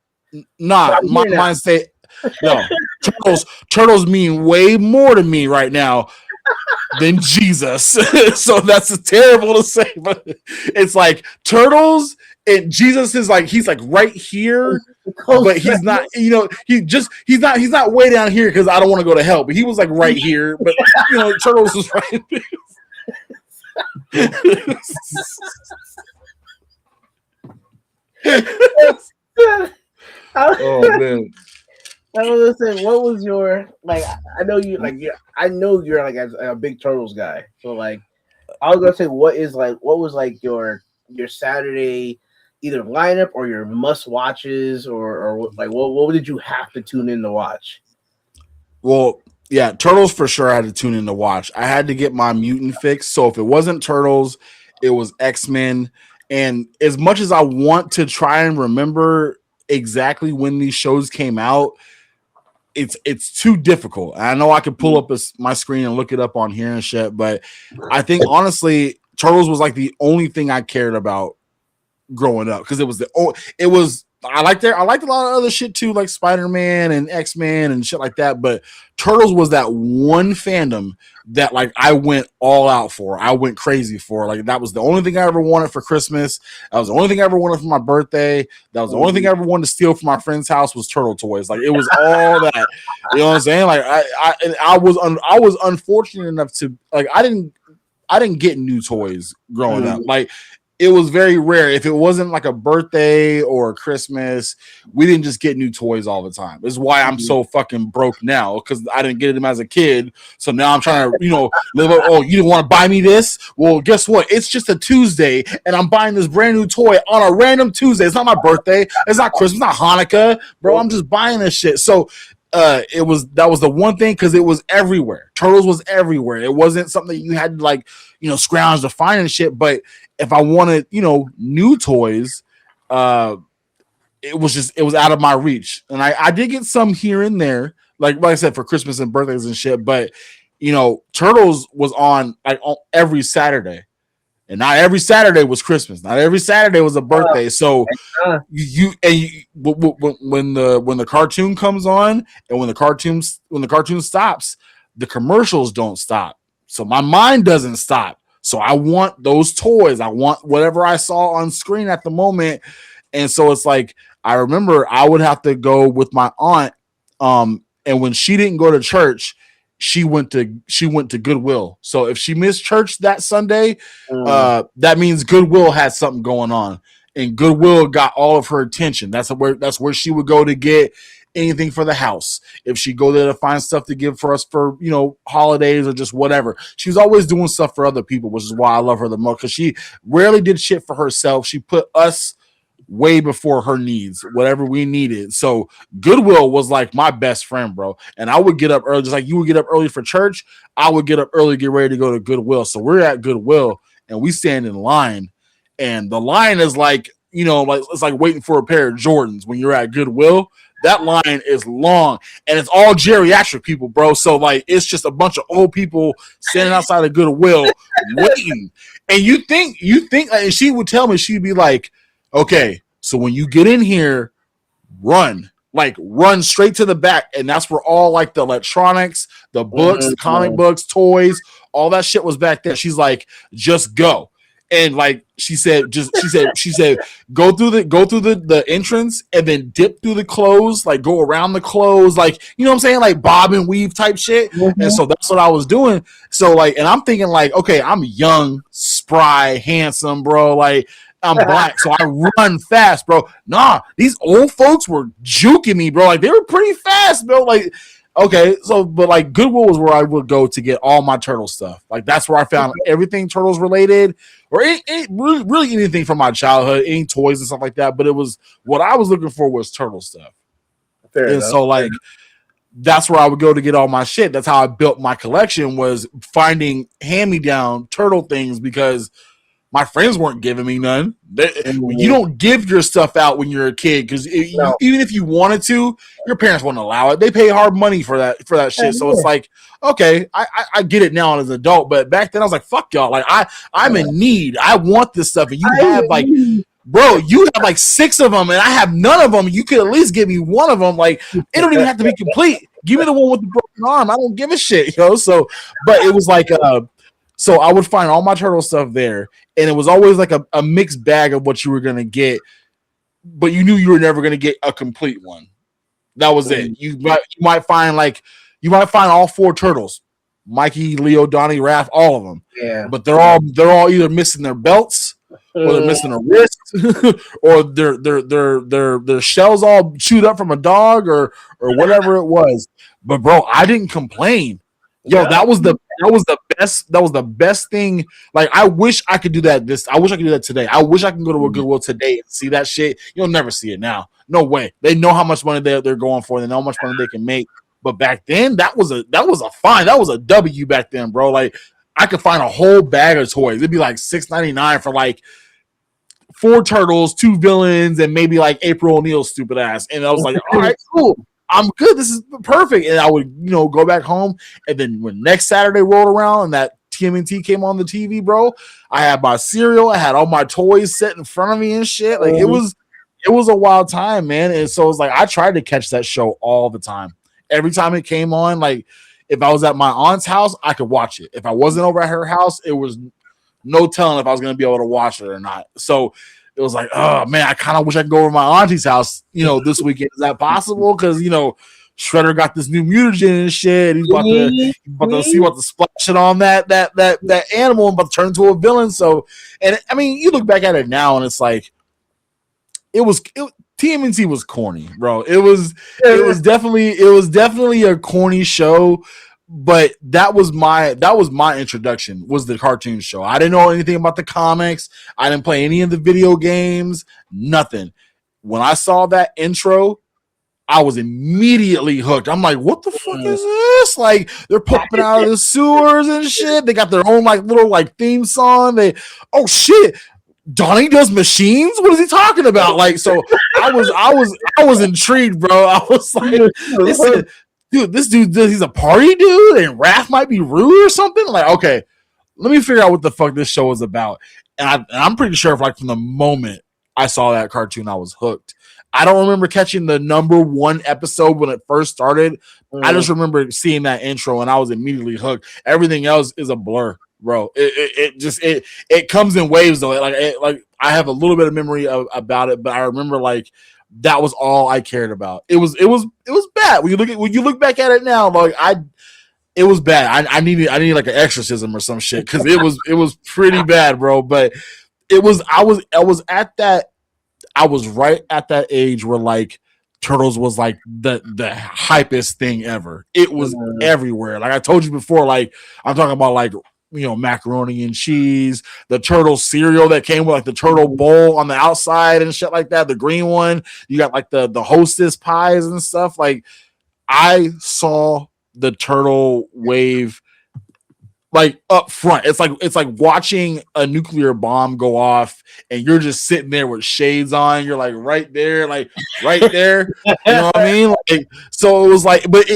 nah, my mind say no. Turtles mean way more to me right now than Jesus. So that's terrible to say, but it's like Turtles and Jesus is like, he's like right here, but he's not, he's not way down here because I don't want to go to hell, but he was like right here, but Turtles was right there. Oh man. I was gonna say, what was your I know you're like a big Turtles guy. So like, I was gonna say, what was like your Saturday either lineup or your must watches or like what did you have to tune in to watch? Well, yeah, Turtles for sure I had to tune in to watch. I had to get my mutant fix. So if it wasn't Turtles, it was X-Men. And as much as I want to try and remember exactly when these shows came out, it's too difficult. I know I could pull up my screen and look it up on here and shit, but I think honestly, Turtles was like the only thing I cared about growing up because I liked a lot of other shit too, like Spider-Man and X-Men and shit like that. But Turtles was that one fandom that like I went all out for. I went crazy for. Like that was the only thing I ever wanted for Christmas. That was the only thing I ever wanted for my birthday. That was the only thing I ever wanted to steal from my friend's house was turtle toys. Like it was all that. You know what I'm saying? Like I was unfortunate enough to like I didn't get new toys growing up. Like it was very rare. If it wasn't like a birthday or a Christmas, we didn't just get new toys all the time. This is why I'm so fucking broke now, because I didn't get them as a kid. So now I'm trying to, live up. Oh, you didn't want to buy me this? Well, guess what? It's just a Tuesday, and I'm buying this brand new toy on a random Tuesday. It's not my birthday. It's not Christmas. It's not Hanukkah, bro. I'm just buying this shit. So that was the one thing because it was everywhere. Turtles was everywhere. It wasn't something that you had to scrounge to find and shit. But if I wanted, new toys, it was out of my reach. And I did get some here and there, like I said, for Christmas and birthdays and shit. But Turtles was on every Saturday. And not every Saturday was Christmas. Not every Saturday was a birthday. So when the cartoon comes on and when the cartoon stops, the commercials don't stop. So my mind doesn't stop. So I want those toys. I want whatever I saw on screen at the moment. And so it's like I remember I would have to go with my aunt. And when she didn't go to church, she went to Goodwill. So if she missed church that Sunday, that means Goodwill had something going on, and Goodwill got all of her attention. That's where she would go to get anything for the house. If she go there to find stuff to give for us for holidays or just whatever, she was always doing stuff for other people, which is why I love her the most, because she rarely did shit for herself. She put us way before her needs, whatever we needed. So Goodwill was like my best friend, bro. And I would get up early, just like you would get up early for church. I would get up early, get ready to go to Goodwill. So we're at Goodwill and we stand in line, and the line is like, it's like waiting for a pair of Jordans when you're at Goodwill. That line is long, and it's all geriatric people, bro. So like, it's just a bunch of old people standing outside of Goodwill waiting. And you think, and she would tell me, she'd be like, okay, so when you get in here, run straight to the back. And that's where all like the electronics, the books, the comic books, toys, all that shit was back there. She's like, just go. And like she said, go through the entrance and then dip through the clothes, like go around the clothes, like, what I'm saying? Like bob and weave type shit. And so that's what I was doing. So like, and I'm thinking like, okay, I'm young, spry, handsome, bro. Like, I'm black, so I run fast, bro. Nah, these old folks were juking me, bro. Like, they were pretty fast, bro. Like, okay, so, but like, Goodwill was where I would go to get all my turtle stuff. Like, that's where I found everything Turtles related, or really anything from my childhood, any toys and stuff like that. But it was what I was looking for was turtle stuff. Fair enough. So, like, that's where I would go to get all my shit. That's how I built my collection, was finding hand-me-down turtle things, because my friends weren't giving me none. You don't give your stuff out when you're a kid, because No. even if you wanted to, your parents wouldn't allow it. They pay hard money for that shit. So it's like, okay, I get it now as an adult, but back then I was like, fuck y'all. Like I'm in need. I want this stuff, and you have like, bro, you have like 6 of them, and I have none of them. You could at least give me one of them. Like, it don't even have to be complete. Give me the one with the broken arm. I don't give a shit, So, but it was like, so I would find all my turtle stuff there, and it was always like a mixed bag of what you were gonna get, but you knew you were never gonna get a complete one. That was it. You might find all 4 turtles, Mikey, Leo, Donnie, Raph, all of them. Yeah. But they're all either missing their belts, or they're missing a wrist, or their shells all chewed up from a dog, or whatever it was. But bro, I didn't complain. Yo, that was the best thing. Like, I wish I could do that. I wish I could do that today. I wish I could go to a Goodwill today and see that shit. You'll never see it now. No way. They know how much money they're going for. They know how much money they can make. But back then, that was a fine. That was a W back then, bro. Like, I could find a whole bag of toys. It'd be like $6.99 for like 4 turtles, 2 villains, and maybe like April O'Neil's stupid ass. And I was like, all right, cool. I'm good. This is perfect. And I would, go back home. And then when next Saturday rolled around and that TMNT came on the TV, bro, I had my cereal. I had all my toys set in front of me and shit. Like, it was a wild time, man. And so it's like, I tried to catch that show all the time. Every time it came on, like, if I was at my aunt's house, I could watch it. If I wasn't over at her house, it was no telling if I was going to be able to watch it or not. So it was like, oh man, I kind of wish I could go over to my auntie's house, this weekend. Is that possible? Because Shredder got this new mutagen and shit. He's about to see what the splash it on that animal and about to turn into a villain. So, and I mean, you look back at it now and it's like, TMNT was corny, bro. It was definitely a corny show. But that was my introduction, was the cartoon show. I didn't know anything about the comics. I didn't play any of the video games, nothing. When I saw that intro, I was immediately hooked. I'm like, what the fuck is this? Like, they're popping out of the sewers and shit. They got their own like little like theme song. Oh shit, Donnie does machines? What is he talking about? Like, so I was intrigued, bro. I was like, this dude, he's a party dude, and Raph might be rude or something. Like, okay, let me figure out what the fuck this show is about. And I'm pretty sure, like, from the moment I saw that cartoon, I was hooked. I don't remember catching the number 1 episode when it first started. I just remember seeing that intro, and I was immediately hooked. Everything else is a blur, bro. It comes in waves though. Like I have a little bit of memory about it, but I remember like that was all I cared about. It was bad. When you look back at it now, like it was bad. I needed like an exorcism or some shit, because it was pretty bad, bro. But I was right at that age where like Turtles was like the hypest thing ever. It was everywhere. Like I told you before, like I'm talking about like, macaroni and cheese, the turtle cereal that came with like the turtle bowl on the outside and shit like that. The green one, you got like the Hostess pies and stuff. Like, I saw the turtle wave like up front. It's like watching a nuclear bomb go off, and you're just sitting there with shades on. You're like right there, like right there. You know what I mean? Like, so it was like, but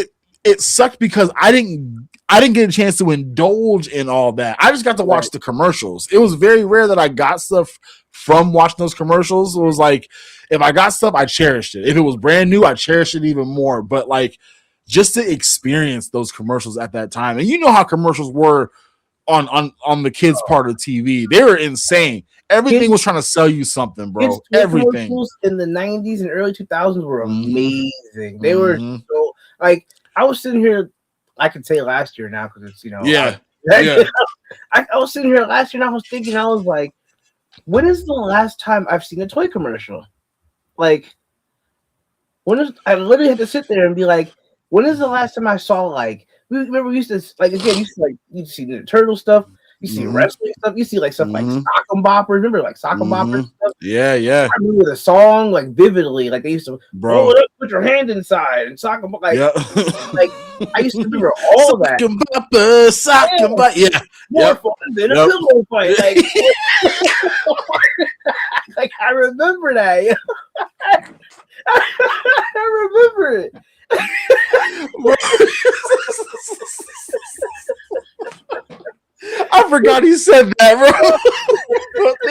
it sucked because I didn't get a chance to indulge in all that. I just got to watch the commercials. It was very rare that I got stuff from watching those commercials. It was like, if I got stuff, I cherished it. If it was brand new, I cherished it even more. But like, just to experience those commercials at that time, and you know how commercials were on the kids' part of TV, they were insane. Everything was trying to sell you something, bro. Everything in the 90s and early 2000s were amazing. They were so like, I was sitting here, I could say last year now because it's I was sitting here last year and I was thinking, I was like, when is the last time I've seen a toy commercial? Like, I literally had to sit there and be like, when is the last time I saw like, remember we used to like, again, you'd see the turtle stuff, You see wrestling stuff. You see like stuff like sock and bopper. Remember like sock and bopper stuff? Yeah. I remember the song like vividly. Like they used to roll it up, put your hand inside, and sock and like I used to remember all that. Sock and bopper. Yeah. More fun than a pillow fight. Like, like I remember that. I remember it. I forgot he said that, bro.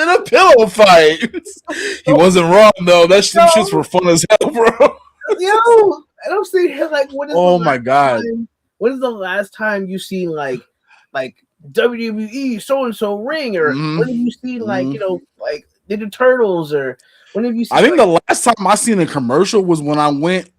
In a pillow fight. He wasn't wrong though. That shits were fun as hell, bro. Yo, and I'm sitting here like, what is? Oh my god! When is the last time you seen like WWE so and so ring, or when have you seen like like Ninja Turtles, or when have you seen? I think the last time I seen a commercial was when I went.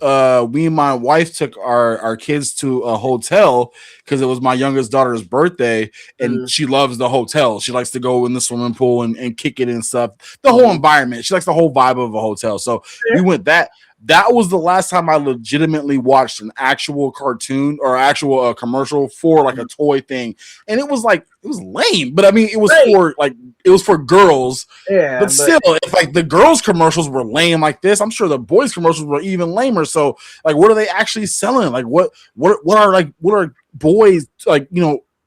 Me and my wife took our kids to a hotel because it was my youngest daughter's birthday, and she loves the hotel. She likes to go in the swimming pool and kick it and stuff. The whole environment. She likes the whole vibe of a hotel. So we went that. That was the last time I legitimately watched an actual cartoon or actual commercial for like a toy thing, and it was lame. But I mean, it was for girls. Yeah, but still, if like the girls' commercials were lame like this, I'm sure the boys' commercials were even lamer. So like, what are they actually selling? Like, what are boys like?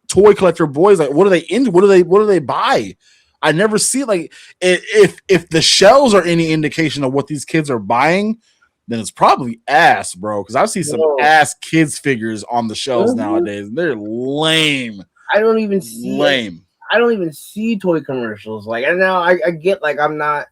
Toy collector boys like? What are they into? What do they buy? I never see like if the shelves are any indication of what these kids are buying, then it's probably ass, bro. Because I see some ass kids figures on the shelves nowadays. They're lame. I don't even see lame. I don't even see toy commercials. Like, and now I get like I'm not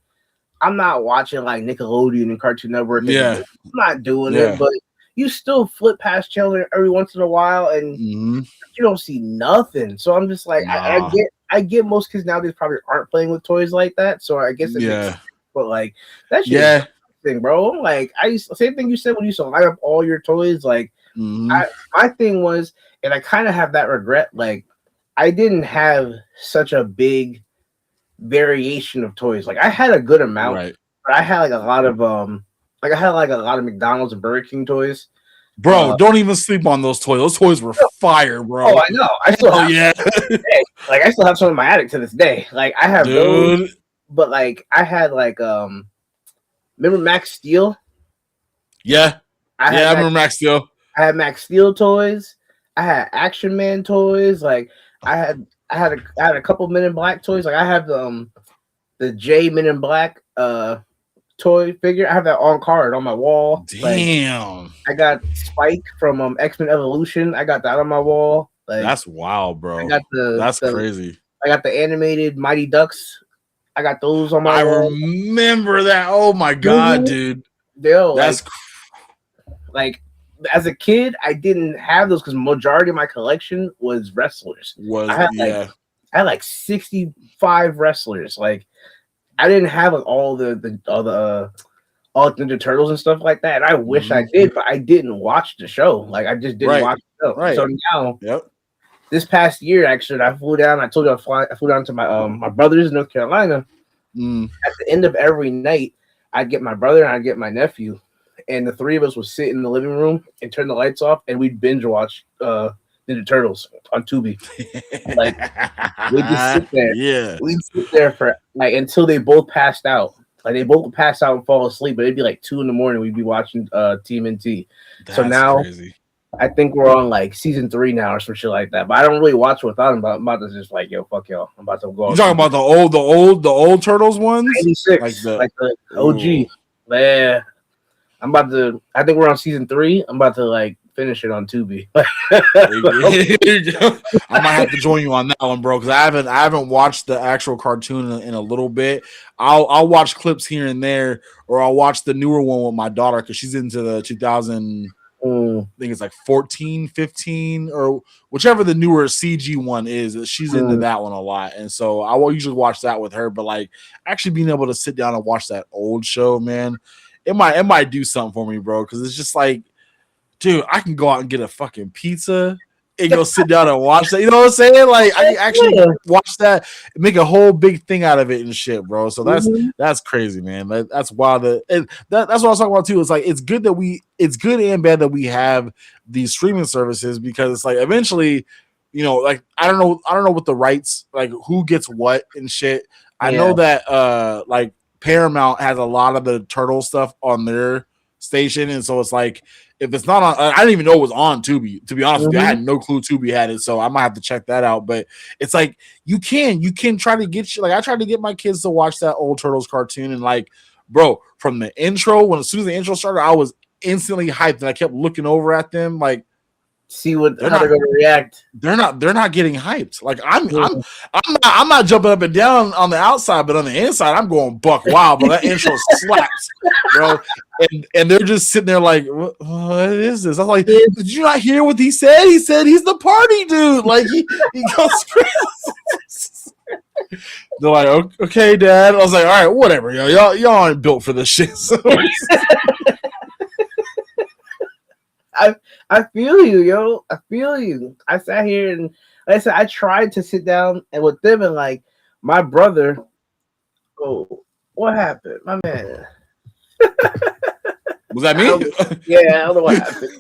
watching like Nickelodeon and Cartoon Network. Yeah, I'm not doing it, but you still flip past channel every once in a while, and you don't see nothing. So I'm just like, I get most kids nowadays probably aren't playing with toys like that. So I guess it makes sense. But like that shit thing, bro. Like same thing you said when you used to line up all your toys. Like my thing was, and I kind of have that regret. Like I didn't have such a big variation of toys. Like I had a good amount, but I had like a lot of McDonald's and Burger King toys. Bro, don't even sleep on those toys. Those toys were fire, bro. Oh, I know. I still I still have some in my attic to this day. Like I have those, but like I had like remember Max Steel? Yeah. I remember Max Steel. I had Max Steel toys. I had Action Man toys. Like I had a couple Men in Black toys. Like I have the J Men in Black toy figure. I have that on card on my wall. Damn. Like, I got Spike from X-Men Evolution. I got that on my wall. Like that's wild, bro. I got that's crazy. I got the animated Mighty Ducks. I got those on my wall. I remember that. Oh my god, dude. That's like as a kid, I didn't have those because majority of my collection was wrestlers. I had like 65 wrestlers. Like I didn't have like all the Ninja Turtles and stuff like that. And I wish I did, but I didn't watch the show. Like I just didn't watch the show. So now, this past year, actually, I flew down. I told you I flew down to my my brother's in North Carolina. At the end of every night, I'd get my brother and I'd get my nephew, and the three of us would sit in the living room and turn the lights off, and we'd binge watch Ninja Turtles on Tubi. Like we'd just sit there. Yeah, we'd sit there for like until they both passed out. Like they both would pass out and fall asleep, but it'd be like 2 a.m. We'd be watching TMNT. So now I think we're on like season 3 now or some shit like that. But I don't really watch without them. But I'm about to just like, yo, fuck y'all. I'm about to go. You talking about the old Turtles ones? 96, like the OG. Yeah. I think we're on season 3. I'm about to like finish it on Tubi. I might have to join you on that one, bro, because I haven't watched the actual cartoon in a little bit. I'll watch clips here and there, or I'll watch the newer one with my daughter because she's into the 2000. I think it's like 14, 15, or whichever the newer CG one is. She's into that one a lot, and so I will usually watch that with her. But like actually being able to sit down and watch that old show, man, it might do something for me, bro, because it's just like, dude, I can go out and get a fucking pizza and go sit down and watch that. You know what I'm saying? Like I can actually watch that and make a whole big thing out of it and shit, bro. So that's crazy, man. That's wild. And that's what I was talking about too. It's like it's good and bad that we have these streaming services because it's like eventually, like I don't know what the rights, like who gets what and shit. I Yeah. know that like Paramount has a lot of the turtle stuff on their station, and so it's like if it's not on, I didn't even know it was on Tubi. To be honest with you, I had no clue Tubi had it, so I might have to check that out. But it's like you can try to get like I tried to get my kids to watch that old Turtles cartoon, and like, bro, from the intro, as soon as the intro started, I was instantly hyped, and I kept looking over at them like, see how they're going to react. They're not getting hyped. Like I'm not jumping up and down on the outside, but on the inside, I'm going buck wild. But that intro slaps, bro. And they're just sitting there like, what is this? I'm like, did you not hear what he said? He said he's the party dude. Like he goes crazy. They're like, okay, Dad. I was like, all right, whatever, yo. Y'all aren't built for this shit. So. I feel you, yo. I feel you. I sat here and like I said, I tried to sit down and with them and like my brother. Oh, what happened, my man? Was that me? I don't know what happened.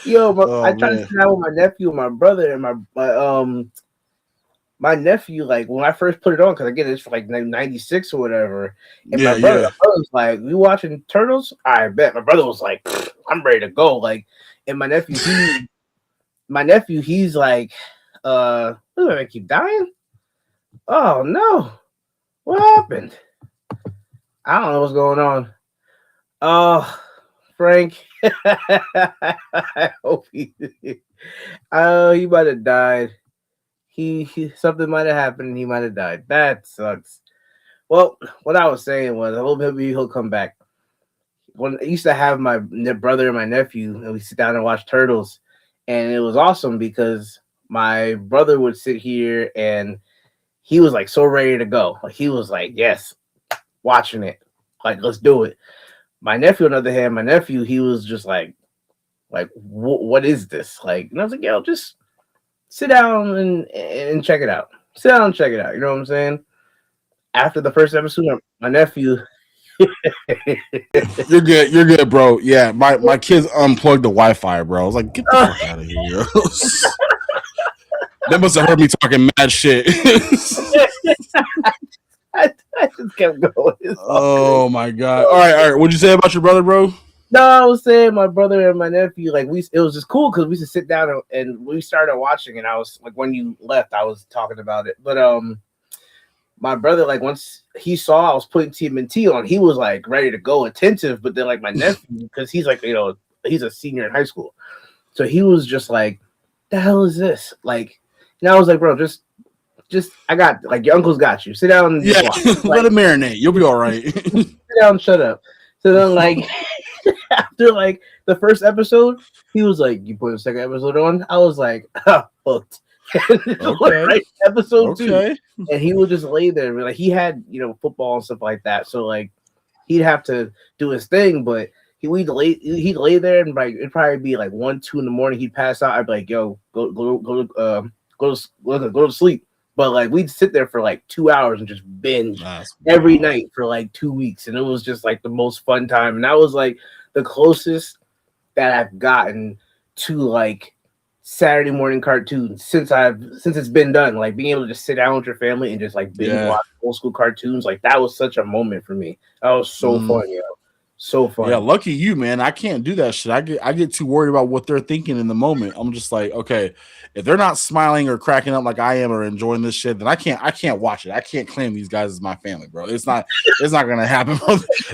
Yo, I tried to sit down with my nephew and my brother and my nephew, like when I first put it on, because I get it for like 96 or whatever. And my brother was like, "We watching Turtles?" I bet. My brother was like, "I'm ready to go." Like, and my nephew, he's like, "Look, I keep dying." Oh no, what happened? I don't know what's going on. Oh, Frank, I hope he might have died. He something might have happened and he might have died. That sucks. Well, what I was saying was I hope maybe he'll come back. When I used to have my brother and my nephew, and we sit down and watch Turtles, and it was awesome because my brother would sit here and he was like so ready to go. Like he was like, yes, watching it. Like, let's do it. My nephew, on the other hand, he was just like what is this? Like, and I was like, yo, just sit down and check it out. Sit down and check it out. You know what I'm saying? After the first episode, my nephew. You're good, bro. Yeah, my kids unplugged the Wi-Fi, bro. I was like, get the fuck out of here, yo. They must have heard me talking mad shit. I just kept going. Oh my god! All right. What'd you say about your brother, bro? No, I was saying my brother and my nephew, like it was just cool because we used to sit down and we started watching, and I was like, when you left, I was talking about it. But my brother, like once he saw I was putting TMNT on, he was like ready to go, attentive. But then like my nephew, because he's like, he's a senior in high school, so he was just like, "The hell is this?" Like, and I was like, "Bro, just I got like your uncle's got you. Sit down and watch. Let him marinate. You'll be all right. Sit down, and shut up." So then like. After like the first episode, he was like, "You put the second episode on." I was like, "Hooked." Okay. Right, episode 2, and he would just lay there. Like he had, football and stuff like that. So like he'd have to do his thing, but he'd lay there and like it'd probably be like 1, 2 in the morning. He'd pass out. I'd be like, "Yo, go to sleep." But like we'd sit there for like 2 hours and just binge every night for like 2 weeks, and it was just like the most fun time. And that was like the closest that I've gotten to like Saturday morning cartoons since it's been done. Like being able to just sit down with your family and just like binge watch old school cartoons. Like that was such a moment for me. That was so fun, so fun. Yeah, lucky you, man. I can't do that shit. I get too worried about what they're thinking in the moment. I'm just like, okay, if they're not smiling or cracking up like I am or enjoying this shit, then I can't watch it. I can't claim these guys as my family, bro. It's not gonna happen.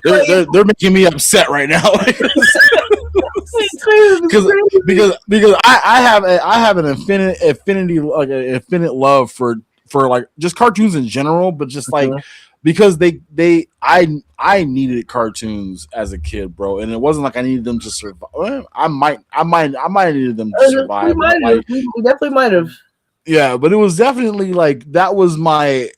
they're making me upset right now. because I have an infinite love for like just cartoons in general, but just like because I needed cartoons as a kid, bro, and it wasn't like I needed them to survive. I might have needed them to survive. We definitely might have. Yeah, but it was definitely like that was my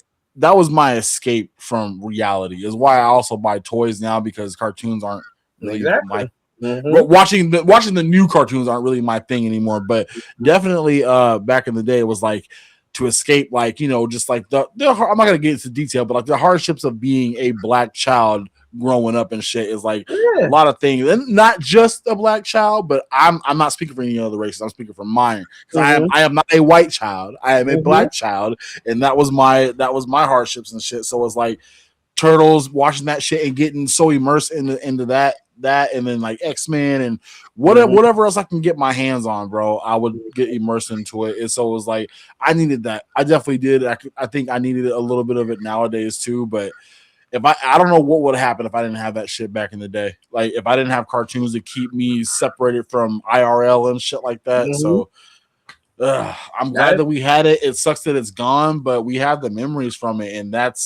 escape from reality. Is why I also buy toys now because cartoons aren't really my. Watching the new cartoons aren't really my thing anymore. But definitely, back in the day, it was like to escape, like, you know, just like I'm not gonna get into detail, but like the hardships of being a black child growing up and shit is like a Yeah. lot of things, and not just a black child, but I'm not speaking for any other races. I'm speaking for mine because I am not a white child. I am a black child, and that was my hardships and shit. So it's like Turtles, watching that shit and getting so immersed into that, and then like X-Men and whatever else I can get my hands on, bro. I would get immersed into it. And so it was like I needed that. I definitely did. I think I needed a little bit of it nowadays too, but if I don't know what would happen if I didn't have that shit back in the day. Like if I didn't have cartoons to keep me separated from IRL and shit like that. So I'm glad that we had it. It sucks that it's gone, but we have the memories from it, and that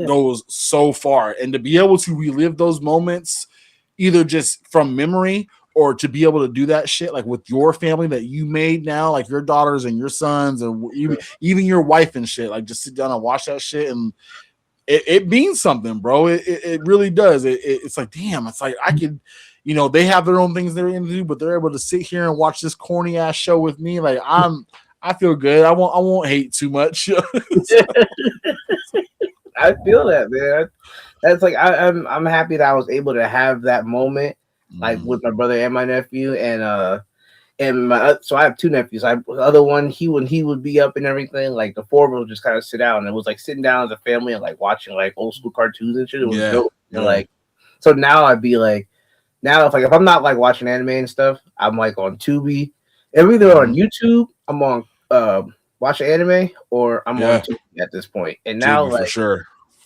goes so far. And to be able to relive those moments, either just from memory or to be able to do that shit like with your family that you made now, like your daughters and your sons, and even your wife and shit, like just sit down and watch that shit, and it means something, bro. It really does. It's like, damn, it's like I could, you know, they have their own things they're into do, but they're able to sit here and watch this corny ass show with me. Like I feel good. I won't hate too much. I feel that, man. That's like I'm happy that I was able to have that moment, like with my brother and my nephew, and my so I have two nephews. The other one, he would be up and everything. Like the four of us would just kind of sit down, and it was like sitting down as a family and like watching like old school cartoons and shit. It was dope. And like, so now I'd be like, if I'm not like watching anime and stuff, I'm like on Tubi. Either on YouTube, I'm on watching anime, or I'm on Tubi at this point. And now, Tubi, for sure.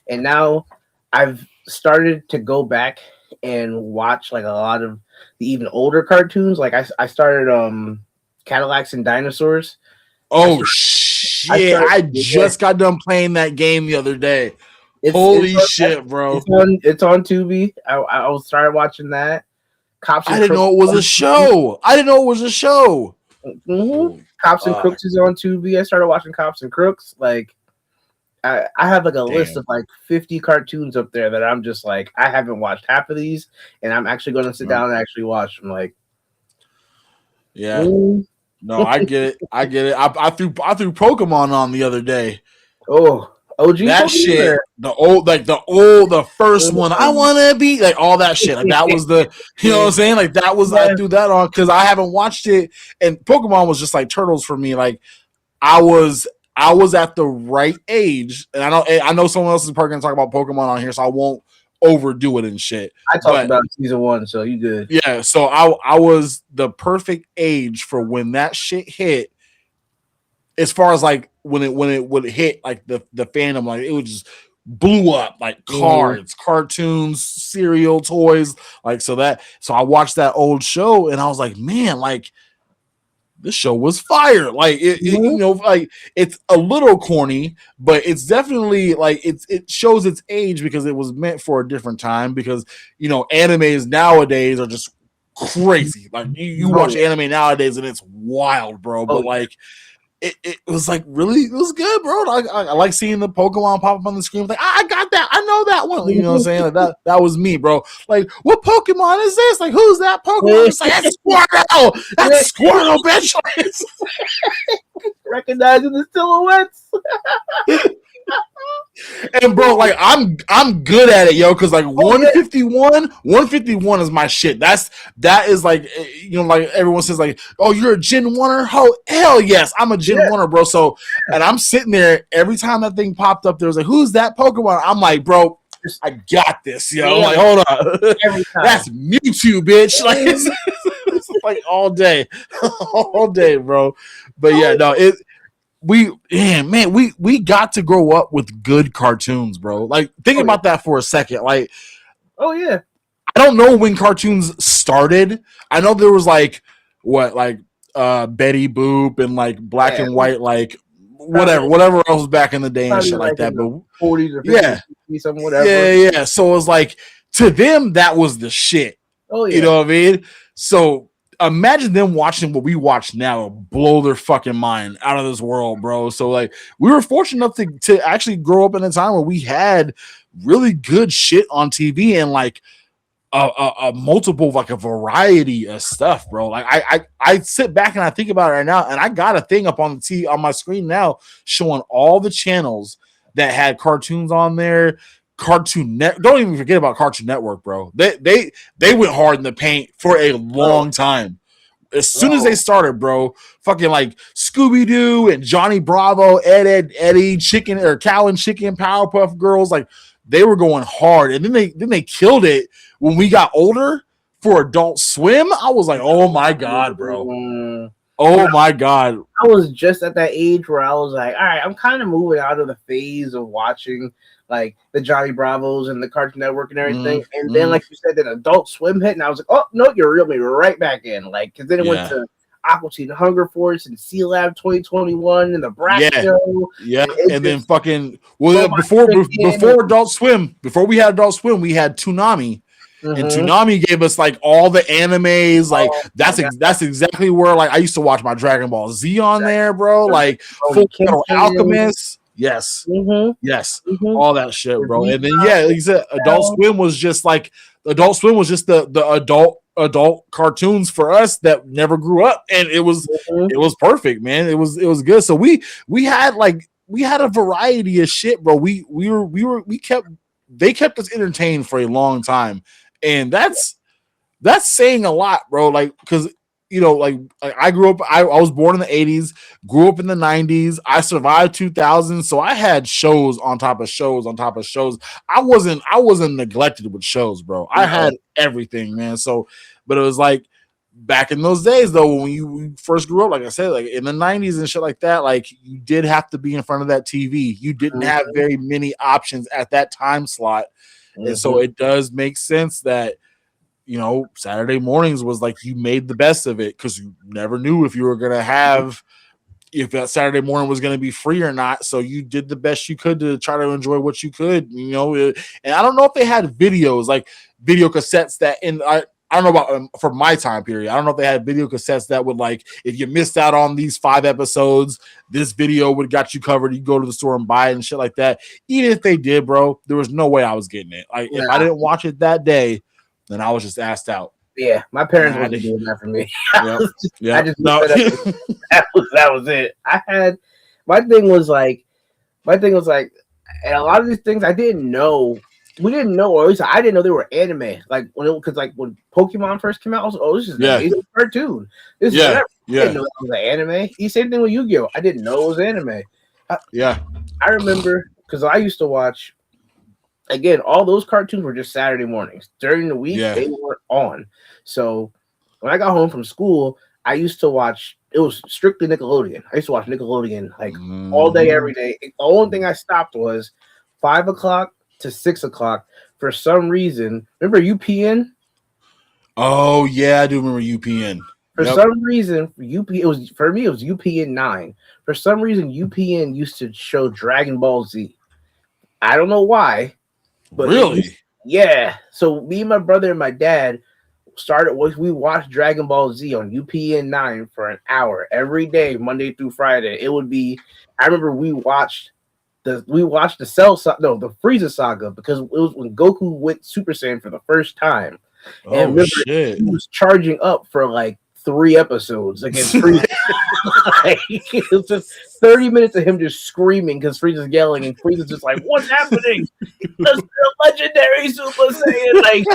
And now I've started to go back and watch like a lot of the even older cartoons. Like I started Cadillacs and Dinosaurs. Oh shit! I just got done playing that game the other day. Holy shit, bro! It's on Tubi. I started watching that. Cops. I didn't know it was a show. Cops and Crooks is on Tubi. I started watching Cops and Crooks. Like I have like a list of like 50 cartoons up there that I'm just like, I haven't watched half of these, and I'm actually going to sit down and actually watch them. Like, no, I get it. I threw Pokemon on the other day. Oh, OG that Pokemon shit. The first one. I want to be like all that shit. Like that was the, you know what I'm saying? Like that was I threw that on because I haven't watched it, and Pokemon was just like Turtles for me. Like I was at the right age, and I know someone else is probably gonna talk about Pokemon on here, so I won't overdo it and shit. I talked about season 1, so you good. Yeah, so I was the perfect age for when that shit hit. As far as like when it would hit like the fandom, like it would just blew up like cards, cartoons, cereal, toys, like so I watched that old show and I was like, man, like this show was fire. Like it you know, like it's a little corny, but it's definitely like it shows its age because it was meant for a different time. Because you know, animes nowadays are just crazy. Like you watch anime nowadays and it's wild, bro. But like it was like really, it was good, bro. I like seeing the Pokemon pop up on the screen. Like I got that, I know that one. You know what I'm saying? Like that was me, bro. Like what Pokemon is this? Like who's that Pokemon? It's like that's Squirtle. That's Squirtle, bitch. Recognizing the silhouettes. And bro, like I'm good at it, yo, because like 151 is my shit. That is like, you know, like everyone says like, oh, you're a Gen 1er? Oh, hell yes, I'm a Gen 1er, bro. So, and I'm sitting there every time that thing popped up, there was like, who's that Pokemon? I'm like, bro, I got this, yo. Like, hold on, that's Mewtwo, bitch. Like it's like all day, bro. But yeah, no, we got to grow up with good cartoons, bro. Like think about that for a second. Like, I don't know when cartoons started. I know there was like Betty Boop and like Black and White, like whatever else back in the day and shit like that. But 40s or 50s, something, whatever. Yeah. So it was like to them that was the shit. You know what I mean? So imagine them watching what we watch now, blow their fucking mind out of this world, bro. So like we were fortunate enough to actually grow up in a time where we had really good shit on TV, and like a multiple, like a variety of stuff, bro. Like I sit back and I think about it right now, and I got a thing up on the on my screen now showing all the channels that had cartoons on there. Cartoon Net. Don't even forget about Cartoon Network, bro. They went hard in the paint for a long time. As soon as they started, bro, fucking like Scooby Doo and Johnny Bravo, Eddie, Chicken or Cow and Chicken, Powerpuff Girls, like they were going hard, and then they killed it when we got older for Adult Swim. I was like, oh my god, bro, oh my god. I was just at that age where I was like, all right, I'm kind of moving out of the phase of watching like the Johnny Bravos and the Cartoon Network and everything. And then, like you said, that Adult Swim hit, and I was like, oh, no, you're reeled me right back in. Like, because then it went to Aqua Teen Hunger Force and Sea Lab 2021 and the Brat Show. Yeah, and then fucking, well, before Adult Swim, before we had Adult Swim, we had Toonami. And Toonami gave us like all the animes, like that's exactly where like I used to watch my Dragon Ball Z on there, bro. Like Full Metal Alchemist, yes, all that shit, bro. And then like you said, Adult Swim was just the adult cartoons for us that never grew up, and it was perfect, man. It was good. So we had a variety of shit, bro. They kept us entertained for a long time. And that's saying a lot, bro. Like, because like I grew up, I was born in the 80s, grew up in the 90s. I survived 2000, so I had shows on top of shows on top of shows. I wasn't neglected with shows, bro. I had everything, man. So, but it was like back in those days, though, when you first grew up, like I said, like in the 90s and shit like that, like you did have to be in front of that TV. You didn't have very many options at that time slot. And so it does make sense that, Saturday mornings was like you made the best of it because you never knew if you were going to have, if that Saturday morning was going to be free or not. So you did the best you could to try to enjoy what you could, and I don't know if they had videos, like video cassettes that I don't know about for my time period. I don't know if they had video cassettes that would like, if you missed out on these 5 episodes, this video would got you covered. You go to the store and buy it and shit like that. Even if they did, bro, there was no way I was getting it. Like if I didn't watch it that day, then I was just asked out. Yeah, my parents weren't doing that for me. I just that was it. My thing was like, and a lot of these things I didn't know. We didn't know, or at least I didn't know they were anime. Like when Pokemon first came out, I was like, oh, this is an amazing cartoon. This is I didn't know it was an anime. The same thing with Yu-Gi-Oh! I didn't know it was anime. I remember because I used to watch. Again, all those cartoons were just Saturday mornings. During the week, they weren't on. So when I got home from school, I used to watch. It was strictly Nickelodeon. I used to watch Nickelodeon like all day, every day. The only thing I stopped was 5 o'clock to 6 o'clock for some reason. Remember UPN? Oh yeah, I do remember UPN. For some reason, it was UPN 9. For some reason, UPN used to show Dragon Ball Z. I don't know why. But really? So me, my brother, and my dad we watched Dragon Ball Z on UPN 9 for an hour every day, Monday through Friday. It would be. I remember we watched the Frieza saga because it was when Goku went Super Saiyan for the first time. And remember, he was charging up for like 3 episodes against Frieza. It was just 30 minutes of him just screaming because Frieza's yelling, and Frieza's just like, "What's happening? The legendary Super Saiyan!" Like,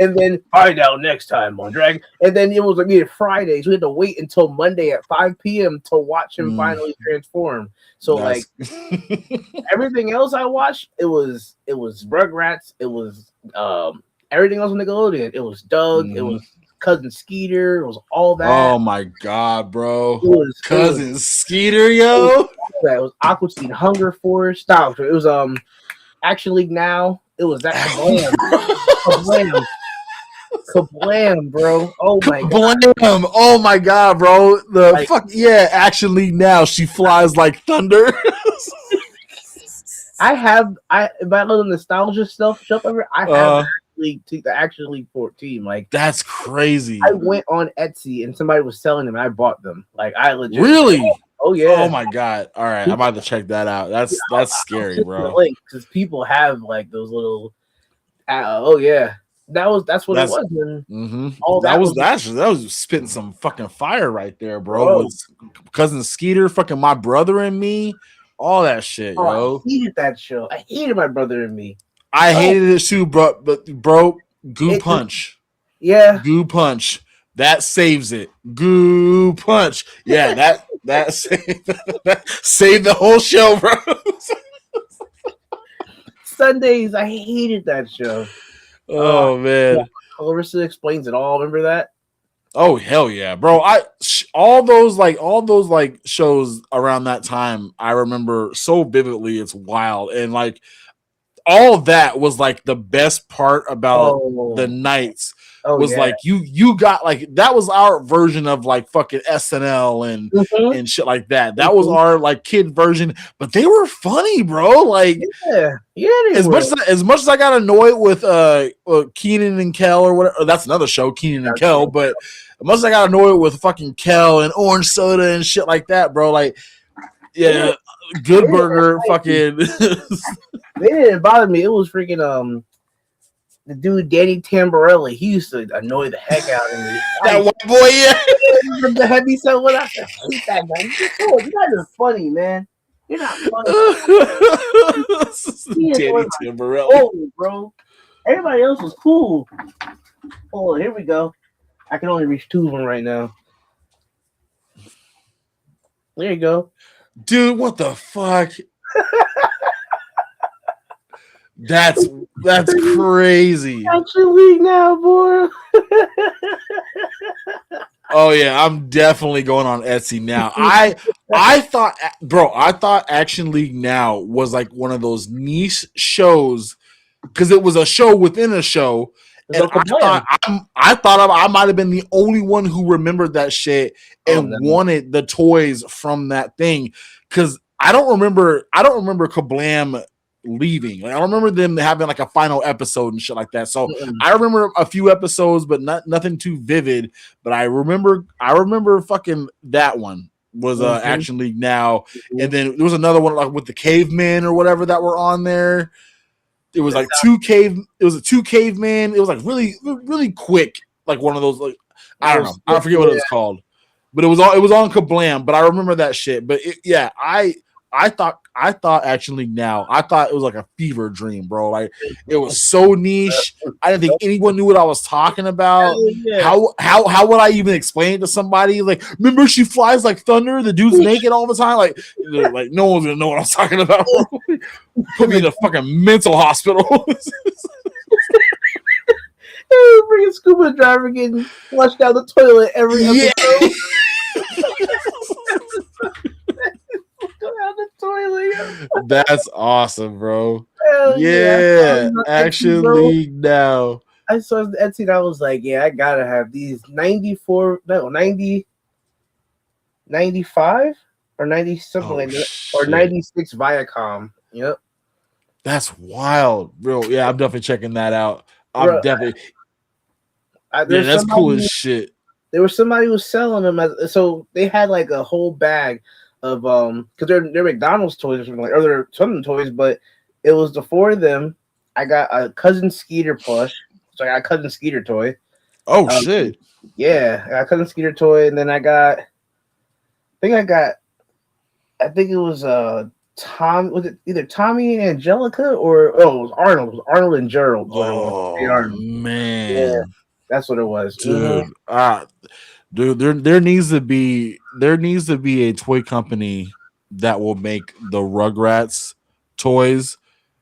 and then find out next time on Dragon. And then it was like Fridays. We had to wait until Monday at 5 p.m. to watch him finally transform. So like everything else I watched, it was Rugrats. It was everything else on Nickelodeon. It was Doug. It was Cousin Skeeter. It was all that. Oh my god, bro! Cousin Skeeter, yo. It was Aqua Teen Hunger Force. Stop. It was Action League Now. It was that. Kablam. Kablam, bro. Oh my god. Oh my god, bro. Action League Now. She flies like thunder. I have by little nostalgia stuff ever. I have the Action League 14. Like that's crazy. I went on Etsy and somebody was selling them and I bought them. Like I legit really. Oh yeah. Oh my god. All right, I'm about to check that out. That's scary, bro. Because people have like those little. Oh yeah. That's what it That's was. And hmm all that that was was, that was spitting some fucking fire right there, bro. bro. With cousin Skeeter, fucking my brother and me, all that shit, Oh, I yo. hated that show. I hated My Brother and Me. I Oh, hated it too, bro. But bro, goo it just, punch, yeah. goo punch, that saves it. Goo punch, yeah, that saved, that saved the whole show, bro. Sundays, I hated that show. Uh, Oh yeah, man. Clarissa Explains It All. Remember that? Oh hell yeah, bro! all those like shows around that time, I remember so vividly. It's wild, and like all of that was like the best part about the Oh, nights oh was yeah. like you got like that was our version of like fucking SNL Hmm. and shit like that. That was Hmm. our like kid version, but they were funny, bro. Like Yeah, yeah, they were. as much as I got annoyed with Keenan and Kel or whatever, that's another show, Keenan and Kel. But as much as I got annoyed with fucking Kel and Orange Soda and shit like that, bro, like They yeah, didn't, they Good didn't Burger, annoy me. fucking They didn't bother me. It was freaking the dude Danny Tamborelli. He used to annoy the heck out of me. that white boy, yeah. The heavy set one. I hate that guy. You're not even funny, man. You're not funny. He Danny annoyed my Tamborelli. soul, bro. Everybody else was cool. Oh, here we go. I can only reach two of them right now. There you go. Dude, what the fuck? That's crazy. Actually, now, boy. Oh yeah, I'm definitely going on Etsy now. I thought, bro, I thought Action League Now was like one of those niche shows because it was a show within a show, It's and Uncle Blam. I thought I might have been the only one who remembered that shit Oh and no. wanted the toys from that thing because I don't remember Kablam leaving. Like, I don't remember them having like a final episode and shit like that. So Mm-mm. I remember a few episodes, but nothing too vivid. But I remember fucking that one was Mhm. Action League Now, and Mhm. then there was another one like with the cavemen or whatever that were on there. It was That's like two cave. It was a two cavemen. It was like really quick, like one of those. Like I don't know. I forget what it yeah. was called, but it was on Kablam. But I remember that shit. But yeah, I thought Action League Now. I thought it was like a fever dream, bro. Like it was so niche. I didn't think anyone knew what I was talking about. Hell yeah. How would I even explain it to somebody? Like, remember she flies like thunder. The dude's naked all the time. Like no one's gonna know what I'm talking about. Put me in a fucking mental hospital. Freaking scuba driver getting flushed down the toilet every Yeah. episode. Down the toilet. That's awesome, bro. Hell Yeah, I saw it on Etsy, Action bro. League Now. I saw the Etsy and I was like, yeah, I gotta have these 94, no, 90, 95 or 90 something Oh like that, or shit, 96 Viacom. Yep. that's wild, bro. Yeah, I'm definitely checking that out. I'm Bro, definitely yeah, there's that's cool as somebody, shit. there was somebody who was selling them so they had like a whole bag of because they're McDonald's toys or something like, or they're something toys, but it was the four of them. I got a Cousin Skeeter plush, so I got a Cousin Skeeter toy. Oh Um, shit. yeah, I got a Cousin Skeeter toy, and then I think it was Tom, was it either Tommy and Angelica, or it was Arnold. It was Arnold and Gerald. What it was. Hey, Oh Arnold. Yeah, man, that's what it was. dude. Dude, there needs to be a toy company that will make the Rugrats toys.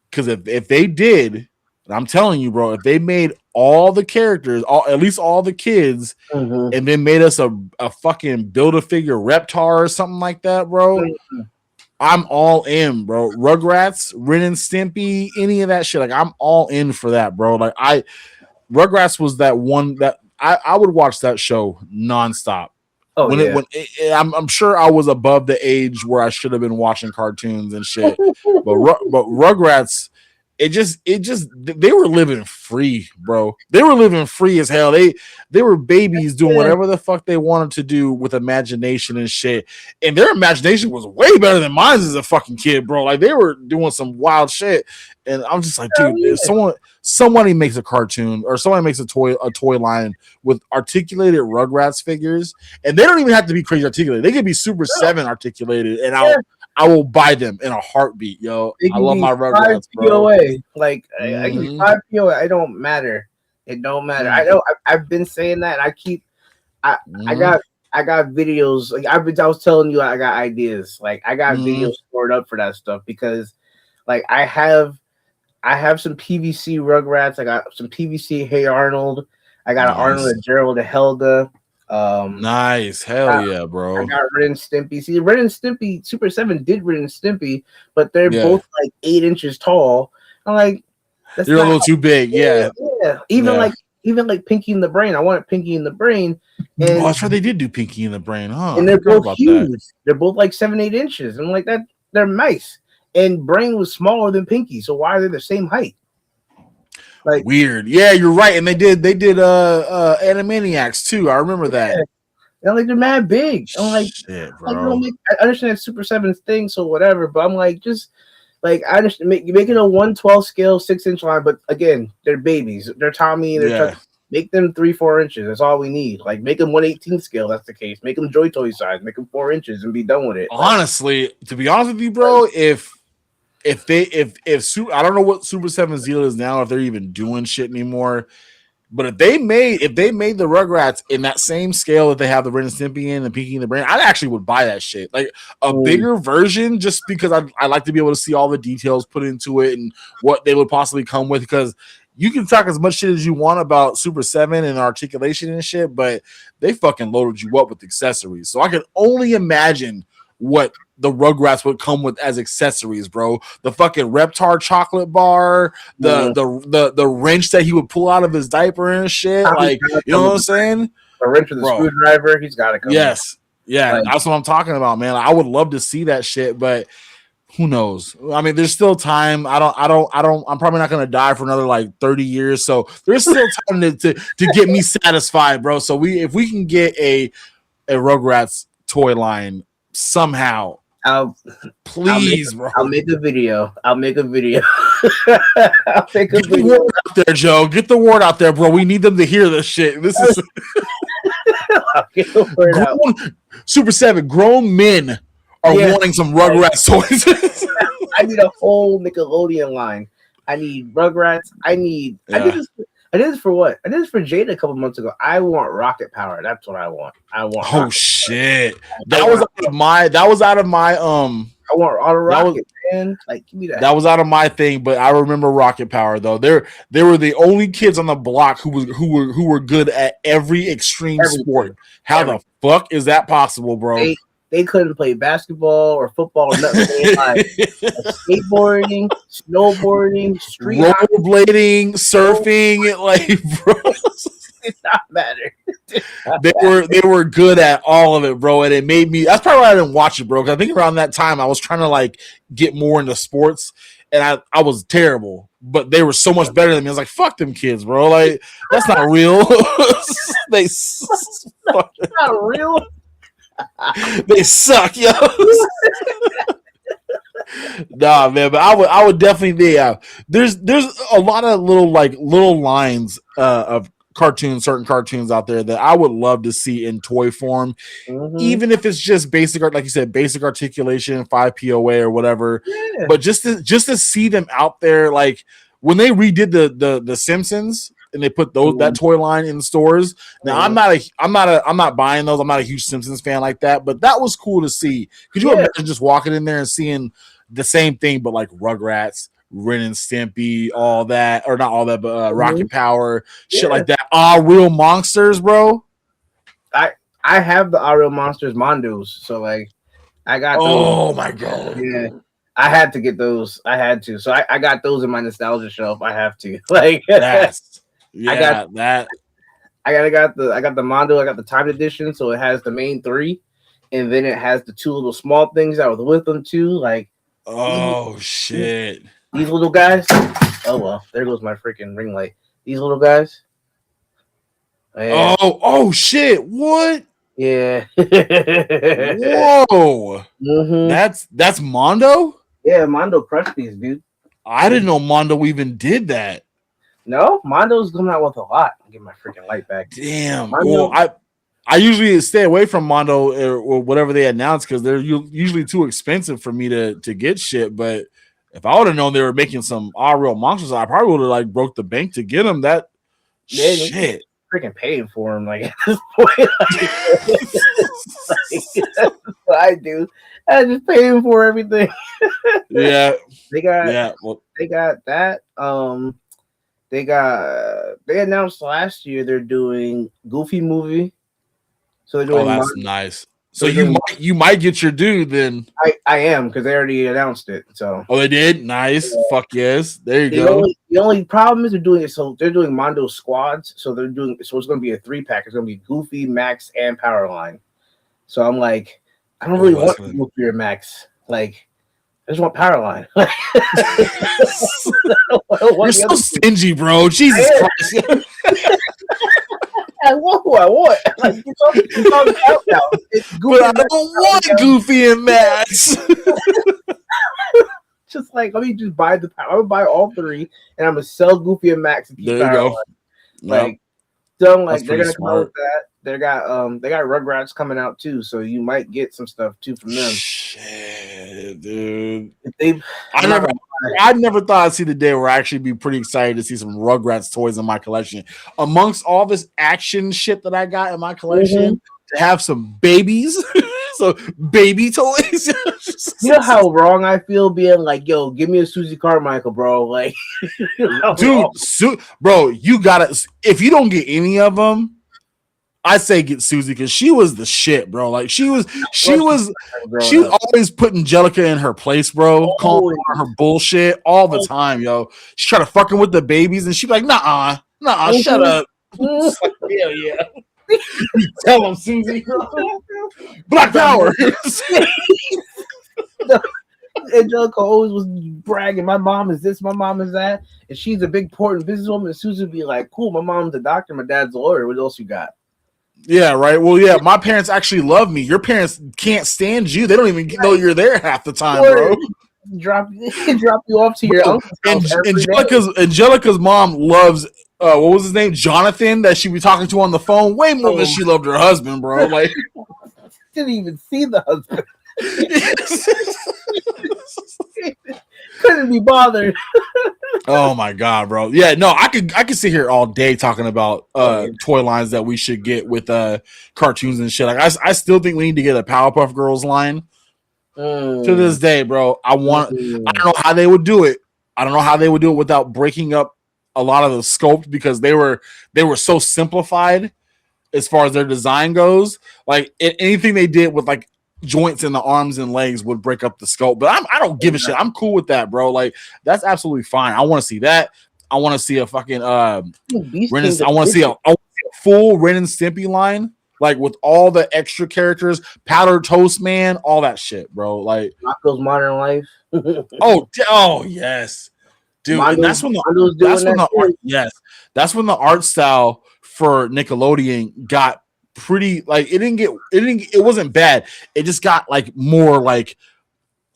Because if they did, and I'm telling you, bro, if they made all the characters, at least all the kids, Mm-hmm. and then made us a fucking build a figure Reptar or something like that, bro, I'm all in, bro. Rugrats, Ren and Stimpy, any of that shit, like I'm all in for that, bro. Like Rugrats was that one that I would watch that show nonstop. Oh yeah. I'm sure I was above the age where I should have been watching cartoons and shit, but Rugrats they were living free, bro. They were living free as hell. They were babies doing whatever the fuck they wanted to do with imagination and shit. And their imagination was way better than mine as a fucking kid, bro. Like they were doing some wild shit. And I'm just like, dude, if somebody makes a cartoon or somebody makes a toy line with articulated Rugrats figures, and they don't even have to be crazy articulated. They could be Super 7 articulated, and I will buy them in a heartbeat, yo. I love my Rugrats, bro. POA. Like I give you 5 POA. It don't matter. It don't matter. I know I've been saying that, and I got videos. Like I was telling you, I got ideas. Like I got videos stored up for that stuff because, like I have some PVC Rugrats. I got some PVC Hey Arnold. I got an Arnold and Gerald and Helga. Nice, hell yeah, bro. I got Ren and Stimpy. See, Ren and Stimpy, Super 7 did Ren and Stimpy, but they're both like 8 inches tall. I'm like, you're a little too big, yeah. Even like Pinky and the Brain. I wanted Pinky and the Brain. And, that's right, they did do Pinky and the Brain, huh? And they're both huge. They're both like 7-8 inches. I'm like that. They're nice. And Brain was smaller than Pinky, so why are they the same height? Like weird. Yeah, you're right. And they did Animaniacs too. I remember that. And like they're mad big. I'm like, shit, bro. I understand Super 7's thing, so whatever. But I'm like, just like I understand making a 1/12 scale 6-inch line. But again, they're babies. They're Tommy. They're make them 3-4 inches. That's all we need. Like make them 1/18 scale. That's the case. Make them Joy Toy size. Make them 4 inches and be done with it. Honestly, to be honest with you, bro, if I don't know what Super 7's deal is now, if they're even doing shit anymore. But if they made the Rugrats in that same scale that they have the Ren and Stimpy in and Pinky and the Brain, I actually would buy that shit. Like a bigger version, just because I like to be able to see all the details put into it and what they would possibly come with. Because you can talk as much shit as you want about Super 7 and articulation and shit, but they fucking loaded you up with accessories. So I can only imagine what the Rugrats would come with as accessories, bro. The fucking Reptar chocolate bar, the wrench that he would pull out of his diaper and shit. Like, you know what I'm saying? A wrench with a screwdriver, he's got to come. Yes. Yeah, like, that's what I'm talking about, man. I would love to see that shit, but who knows? I mean, there's still time. I'm probably not gonna die for another like 30 years. So there's still time to get me satisfied, bro. So if we can get a Rugrats toy line somehow, please, bro. I'll make a video. I'll make a video. Get the word out there, Joe. Get the word out there, bro. We need them to hear this shit. This is I'll get the word out. Super 7 grown men are wanting some Rugrats toys. I need a whole Nickelodeon line. I need Rugrats. I did this for what? I did this for Jada a couple months ago. I want rocket power. That's what I want. Oh shit! That was out of my. I want auto rocket, man. Like give me that. That was out of my thing, but I remember rocket power though. They were the only kids on the block who were good at every extreme sport. How the fuck is that possible, bro? They couldn't play basketball or football or nothing. Like skateboarding, snowboarding, street rollerblading, surfing, like bro. It not matter. They were good at all of it, bro, and it made me. That's probably why I didn't watch it, bro. Because I think around that time I was trying to like get more into sports, and I was terrible. But they were so much better than me. I was like, "Fuck them kids, bro! Like that's not real." That's not real. They suck, yo. Nah, man, but I would definitely there's a lot of little lines of certain cartoons out there that I would love to see in toy form, even if it's just basic, like you said, basic articulation, 5 POA or whatever. Yeah. But just to see them out there, like when they redid the Simpsons and they put that toy line in the stores. Now I'm not buying those. I'm not a huge Simpsons fan like that, but that was cool to see. Could you imagine just walking in there and seeing the same thing, but like Rugrats, Ren and Stimpy, all that, or not all that, but Rocket Power, shit like that. Real Monsters, bro. I have the Real Monsters Mondos, so like I got those. Oh my god. Yeah. I had to get those. I had to. So I got those in my nostalgia shelf. I have to. Like I got the Mondo. I got the timed edition, so it has the main 3, and then it has the 2 little small things that was with them too. Like shit, these little guys. Oh well, there goes my freaking ring light. These little guys. Yeah. Oh shit! What? Yeah. Whoa! hmm That's Mondo. Yeah, Mondo crushed these, dude. I didn't know Mondo even did that. No, Mondo's coming out with a lot. I'll get my freaking light back. Damn. Well, Mondo, I usually stay away from Mondo or whatever they announce because they're usually too expensive for me to get shit. But if I would have known they were making some real monsters, I probably would have like broke the bank to get them. That they shit. freaking paying for them. Like at this point, that's what I do. I just pay him for everything. Yeah. They got Yeah. Well, they got that. They announced last year they're doing Goofy movie. So they're doing. that's nice. So they're doing, you might get your dude then. I am because they already announced it. So they did. Nice. Fuck yes. There you go. The only problem is they're doing it. So they're doing Mondo squads. So they're doing. So it's going to be a 3-pack. It's going to be Goofy, Max, and Powerline. So I'm like, I don't really want Goofy or Max. Like, I just want Powerline. You're so stingy, bro. Jesus Christ. I want who I want. Like, it's on the countdown. It's Goofy, but I don't want Goofy and Max. Just like, let me just buy I'm gonna buy all 3, and I'm gonna sell Goofy and Max. And keep there you go. Like, so I'm like, That's they're gonna smart. come out with that. They got Rugrats coming out too, so you might get some stuff too from them. Shit, dude. I never thought I'd see the day where I actually be pretty excited to see some Rugrats toys in my collection. Amongst all this action shit that I got in my collection, to have some babies, so baby toys. You know how wrong I feel being like, yo, give me a Susie Carmichael, bro. Like, dude, bro, you gotta. If you don't get any of them, I say get Susie because she was the shit, bro. Like she was always putting Angelica in her place, bro. Calling her bullshit all the time, yo. She tried to fucking with the babies, and she'd be like, nah, shut up. Like, hell yeah. Tell them, Susie. Black Power. Angelica always was bragging, my mom is this, my mom is that, and she's a big important businesswoman. And Susie would be like, cool, my mom's a doctor, my dad's a lawyer. What else you got? Yeah, right. Well, yeah, my parents actually love me. Your parents can't stand you. They don't even know you're there half the time, bro. Drop you off to your uncle's house. Angelica's mom loves what was his name? Jonathan, that she be talking to on the phone way more than she loved her husband, bro. Like didn't even see the husband. Couldn't be bothered. Oh my god, bro. Yeah, no, I could sit here all day talking about toy lines that we should get with cartoons and shit. Like I still think we need to get a Powerpuff Girls line. To this day, bro. I don't know how they would do it. I don't know how they would do it without breaking up a lot of the sculpt because they were so simplified as far as their design goes. Like anything they did with like joints in the arms and legs would break up the sculpt. But I don't give a shit. I'm cool with that, bro. Like that's absolutely fine. I want to see that. I want to see a fucking I want to see a full Ren and Stimpy line, like with all the extra characters, Powdered Toast Man, all that shit, bro. Like Rocko's Modern Life. oh yes, dude. And that's when the art style for Nickelodeon got pretty like it wasn't bad. It just got like more like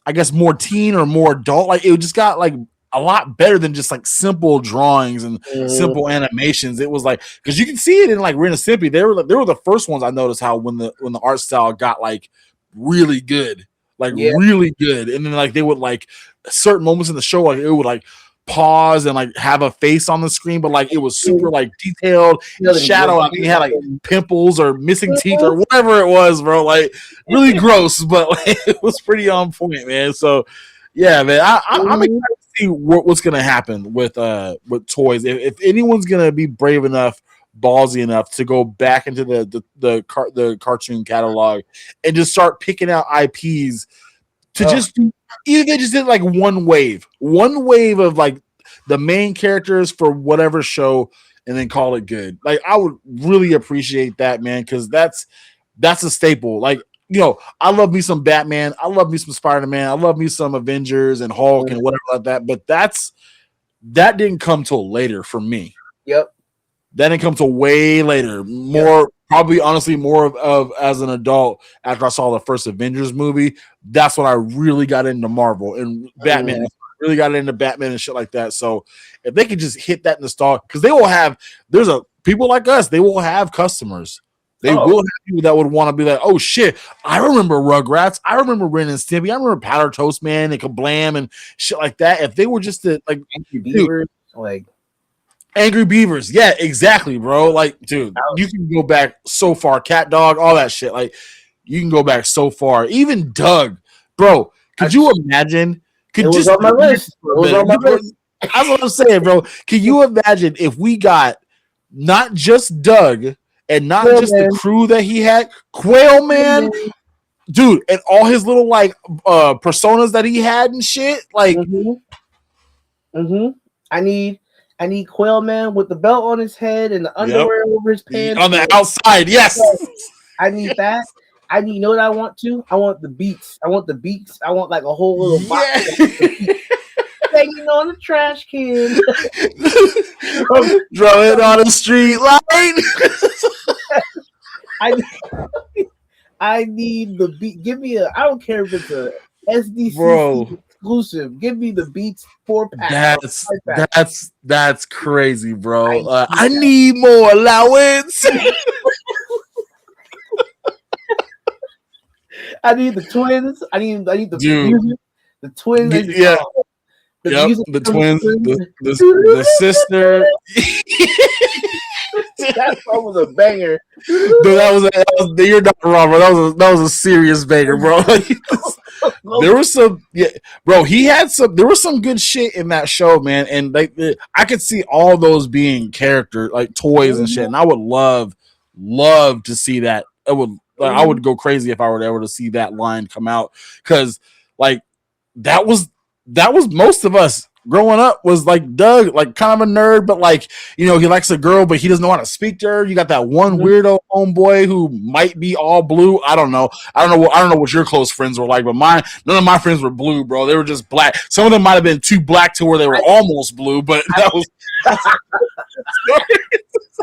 I guess more teen or more adult. Like it just got like a lot better than just like simple drawings and simple animations. It was like because you can see it in like Ren and Stimpy. They were the first ones I noticed how when the art style got like really good, really good, and then like they would like certain moments in the show like it would like pause and like have a face on the screen, but like it was super like detailed shadow. I think it had like pimples or missing teeth or whatever it was, bro. Like really gross, but like, it was pretty on point, man. So yeah, man, I'm excited to see what's gonna happen with toys. If anyone's gonna be brave enough, ballsy enough to go back into the cartoon catalog and just start picking out IPs to just do, either they just did like one wave of like the main characters for whatever show and then call it good. Like I would really appreciate that, man, because that's a staple. Like, you know, I love me some Batman, I love me some Spider-Man, I love me some Avengers and Hulk and whatever like that, but that's that didn't come till later for me. Yep. That didn't come till way later. Probably honestly more of as an adult after I saw the first Avengers movie. That's when I really got into Marvel and Batman. Mhm. Really got into Batman and shit like that. So if they could just hit that nostalgia, because they will have people like us, they will have customers. They will have people that would want to be like, oh shit, I remember Rugrats, I remember Ren and Stimpy, I remember Powder Toast Man and Kablam and shit like that. If they were just to like Angry Beavers, like Angry Beavers, yeah, exactly, bro. Like, dude, you can go back so far. Cat Dog, all that shit. Like, you can go back so far. Even Doug, bro. Could you imagine? It was on my list. That's what I'm saying, bro. Can you imagine if we got not just Doug and not Quail just Man. the crew that he had, Quail Man, dude, and all his little like personas that he had and shit, like. I need Quail Man with the belt on his head and the underwear over his pants on the outside. Yes, I need that. I need. You know what I want to? I want the beats. I want like a whole little box. Hanging on the trash can. Drawing on the street light. I need the beat. Give me I don't care if it's a SDC exclusive. Give me the Beats 4-pack. That's crazy, bro. I need more allowance. I need the twins. I need the music. The twins. The twins. The sister. That song was a banger. Dude, you're not wrong, bro. That was a serious banger, bro. There was some, bro. There was some good shit in that show, man. And like, I could see all those being character like toys and shit. And I would love to see that. I would go crazy if I were ever to see that line come out, because like that was most of us growing up was like Doug, like kind of a nerd, but like, you know, he likes a girl, but he doesn't know how to speak to her. You got that one weirdo homeboy who might be all blue. I don't know what your close friends were like, but none of my friends were blue, bro. They were just black. Some of them might have been too black to where they were almost blue, but that was.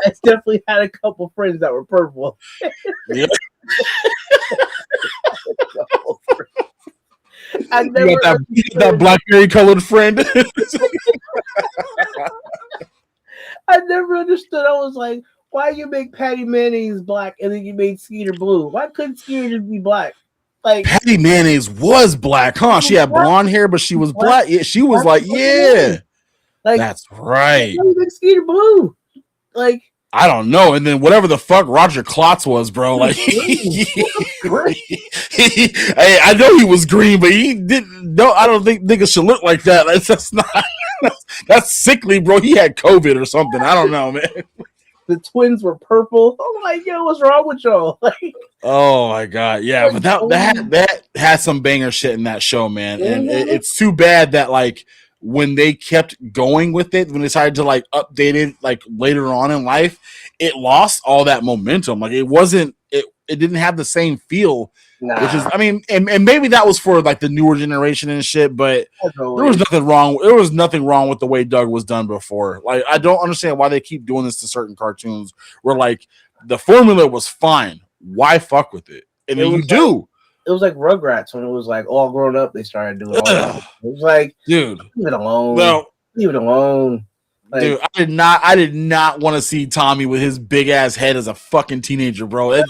I definitely had a couple friends that were purple. Yeah. I never you got that blackberry colored friend. I never understood. I was like, why you make Patty Mayonnaise black and then you made Skeeter blue? Why couldn't Skeeter just be black? Like Patty Mayonnaise was black, huh? She had blonde hair, but she was black. Yeah, she was like, yeah. Like, that's right. Why you make Skeeter blue? Like, I don't know. And then whatever the fuck Roger Klotz was, bro. Like, I know he was green, but he didn't. No, I don't think niggas should look like that. That's not. That's sickly, bro. He had COVID or something. I don't know, man. The twins were purple. Oh my god, what's wrong with y'all? Like, oh my god, yeah. But that had some banger shit in that show, man. And it's too bad that like, when they kept going with it, when they decided to like update it like later on in life, it lost all that momentum. Like it didn't have the same feel. Which is, I mean, and maybe that was for like the newer generation and shit, but there was nothing wrong. There was nothing wrong with the way Doug was done before. Like, I don't understand why they keep doing this to certain cartoons where like the formula was fine. Why fuck with it? And then you do. It was like Rugrats when it was like all grown up. They started doing all that. It was like, dude, leave it alone. Well, leave it alone. Like, dude, I did not want to see Tommy with his big ass head as a fucking teenager, bro. It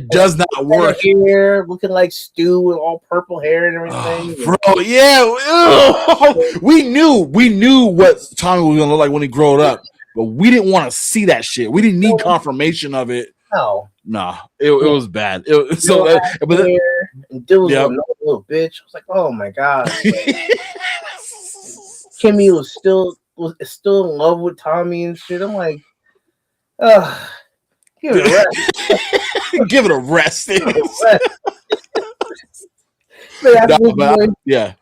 does not work. Hair looking like Stu with all purple hair and everything. Bro, yeah. We knew what Tommy was gonna look like when he grew up, but we didn't want to see that shit. We didn't need confirmation of it. No, it was bad. Dude was a little bitch. I was like, oh my god. Kimmy was still in love with Tommy and shit. I'm like, give it a rest. Give it a rest. Yeah.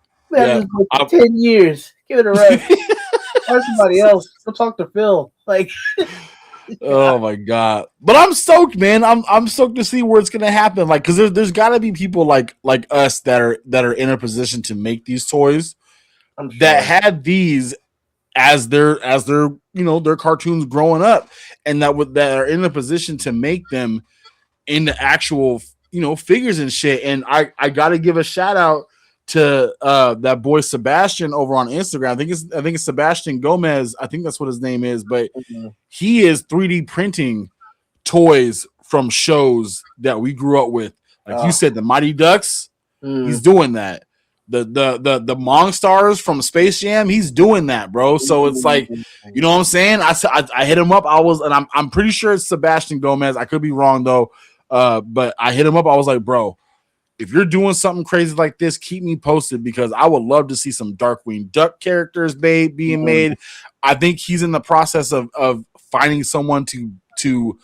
10 years. Give it a rest. Or somebody else. Go talk to Phil. Like. Oh my god! But I'm stoked, man. I'm stoked to see where it's gonna happen. Like, because there's got to be people like us that are in a position to make these toys that had these as their their cartoons growing up, and that are in a position to make them into actual figures and shit. And I got to give a shout out to that boy Sebastian over on Instagram. I think it's Sebastian Gomez. I think that's what his name is, but he is 3D printing toys from shows that we grew up with. Like you said, the Mighty Ducks, he's doing that. The Monstars from Space Jam, he's doing that, bro. So it's like, you know what I'm saying? I hit him up. I'm pretty sure it's Sebastian Gomez. I could be wrong though. But I hit him up. I was like, bro, if you're doing something crazy like this, keep me posted because I would love to see some Darkwing Duck characters being made. I think he's in the process of finding someone to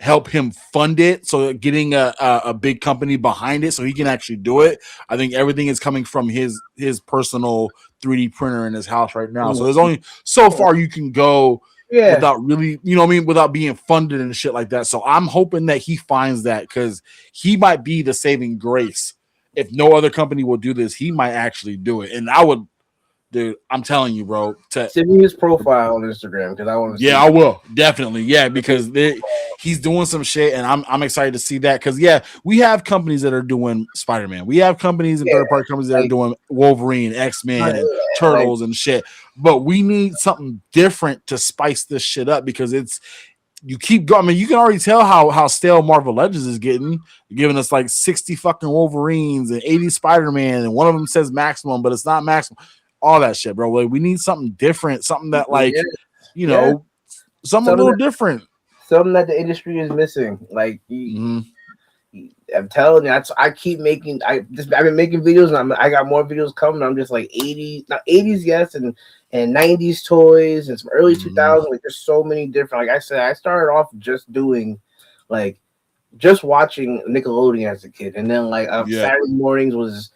help him fund it, so getting a big company behind it so he can actually do it. I think everything is coming from his personal 3D printer in his house right now. So there's only so far you can go without really, without being funded and shit like that. So I'm hoping that he finds that because he might be the saving grace. If no other company will do this, he might actually do it. And I would, dude, I'm telling you, bro. Send me his profile on Instagram because I want to. Yeah, I will definitely. Yeah, because he's doing some shit, and I'm excited to see that. Because we have companies that are doing Spider-Man. We have companies and third-party companies that are doing Wolverine, X-Men, and Turtles and shit. But we need something different to spice this shit up because you keep going. I mean, you can already tell how stale Marvel Legends is getting, giving us like 60 fucking Wolverines and 80 Spider-Man, and one of them says Maximum, but it's not Maximum. All that shit, bro. Like, we need something different, something that something a little different. Something that the industry is missing. Like, I'm telling you, I keep making. I've been making videos, and I got more videos coming. I'm just like 80s, yes, and 90s toys and some early 2000s. Like, there's so many different. Like I said, I started off just doing, just watching Nickelodeon as a kid, and then Saturday mornings was,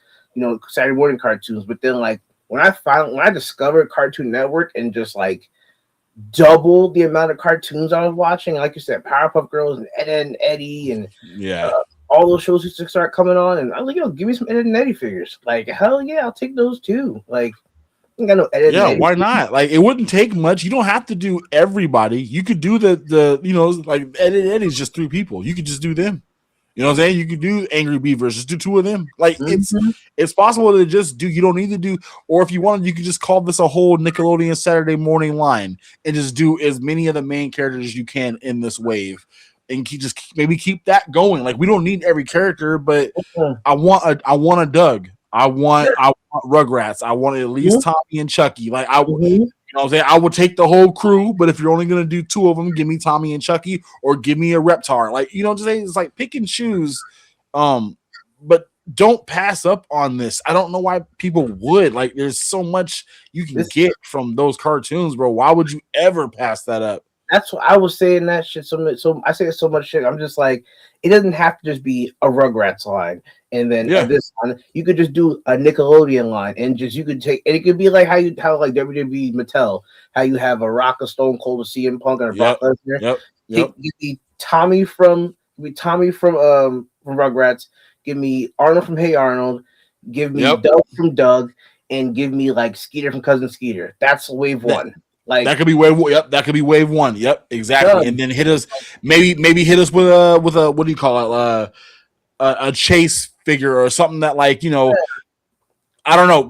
Saturday morning cartoons. But then when I discovered Cartoon Network and just doubled the amount of cartoons I was watching, like you said, Powerpuff Girls and Ed, Edd and Eddie and all those shows used to start coming on, and I was like, give me some Ed, Edd and Eddie figures. Like, hell yeah, I'll take those too. Like, I got no Ed, Edd and Eddie why figures. not? Like, it wouldn't take much. You don't have to do everybody. You could do the like Ed and Eddie's just 3 people. You could just do them. You know what I'm saying? You could do Angry Beavers, just do 2 of them. Like, it's possible to just do. You don't need to do, or if you wanted, you could just call this a whole Nickelodeon Saturday morning line and just do as many of the main characters as you can in this wave, and maybe keep that going. Like, we don't need every character, but I want a Doug. I want Rugrats. I want at least Tommy and Chucky. Like, you know what I'm saying? I would take the whole crew, but if you're only going to do 2 of them, give me Tommy and Chucky or give me a Reptar. Like, just say it's like pick and choose. But don't pass up on this. I don't know why people would. Like, there's so much you can get from those cartoons, bro. Why would you ever pass that up? That's what I was saying that shit. So I say so much shit. I'm just like, it doesn't have to just be a Rugrats line, and then this line. You could just do a Nickelodeon line, and you could take, and it could be like how WWE Mattel, how you have a Rock, a Stone Cold, a CM Punk, and a Brock Lesnar. Give me Tommy from Rugrats. Give me Arnold from Hey Arnold. Give me Doug from Doug, and give me Skeeter from Cousin Skeeter. That's wave 1. Like, that could be wave. Yep, that could be wave 1. Yep, exactly. And then hit us, maybe hit us with a what do you call it? A chase figure or something that I don't know.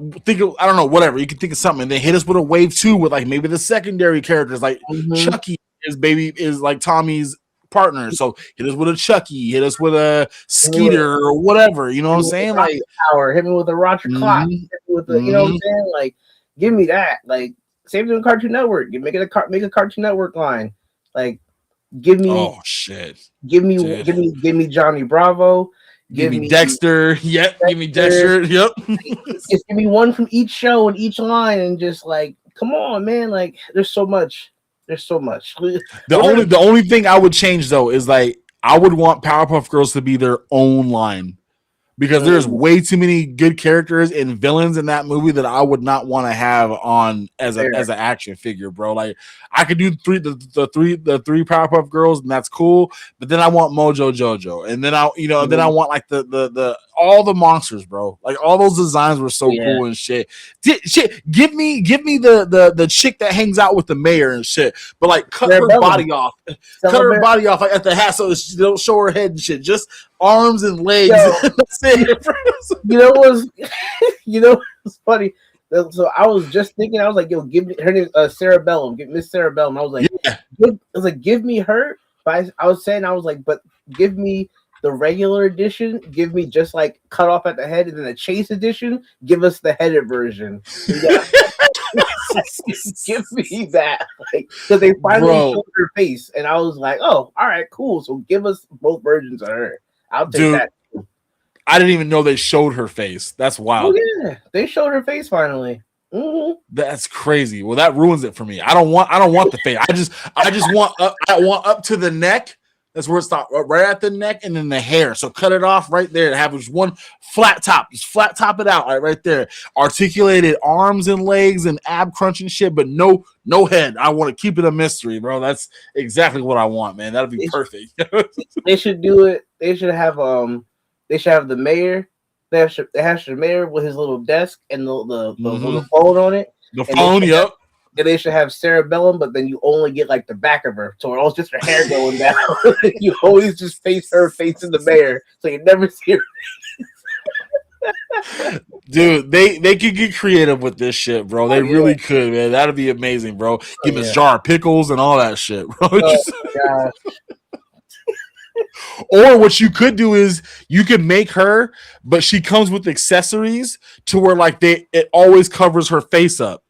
Whatever, you can think of something, and then hit us with a wave 2 with maybe the secondary characters. Like Chucky is like Tommy's partner, so hit us with a Chucky, hit us with a Skeeter or whatever. You know what I'm saying? Like, power, hit me with a Roger Clock, hit me with the, you know what I'm saying? Like, give me that. Like, same thing with Cartoon Network. You make a Cartoon Network line. Like, give me give me Johnny Bravo. Give me Dexter. Yep. Give me Dexter. Yep. Just give me one from each show and each line, and just come on, man. Like, there's so much. The only thing I would change though is I would want Powerpuff Girls to be their own line. because there's way too many good characters and villains in that movie that I would not want to have on as an action figure, bro. Like I could do the three Powerpuff Girls, and that's cool. But then I want Mojo Jojo, and then then I want like the all the monsters, bro. Like all those designs were so cool and shit. Give me the chick that hangs out with the mayor and shit, but like cut her body off like at the hat so she don't show her head and shit. Just arms and legs. That's it. You know what's funny? So I was just thinking, I was like, yo, give me her name, Sarah Bellum, get Miss Sarah Bellum. I was like, give me her. But I was like, but give me the regular edition. Give me just like cut off at the head, and then the Chase edition. Give us the headed version. Give me that, like, because they finally showed her face, and I was like, oh, all right, cool. So give us both versions of her. I'll take that. I didn't even know they showed her face. That's wild. Oh yeah, they showed her face finally. Mm-hmm. That's crazy. Well, that ruins it for me. I don't want the face. I just want up. I want up to the neck. That's where it stops, right at the neck, and then the hair. So cut it off right there. Have just one flat top. Just flat top it out right there. Articulated arms and legs and ab crunching shit, but no head. I want to keep it a mystery, bro. That's exactly what I want, man. That'd be perfect. They should do it. They should have the mayor. They have the mayor with his little desk and the little phone on it. The phone, yep. And they should have Sarah Bellum, but then you only get like the back of her, so it's just her hair going down. You always just face her facing the mayor, so you never see her. Dude, they could get creative with this shit, bro. They really could, man. That'd be amazing, bro. Give us jar of pickles and all that shit, bro. Oh, or what you could do is you could make her, but she comes with accessories to where like it always covers her face up.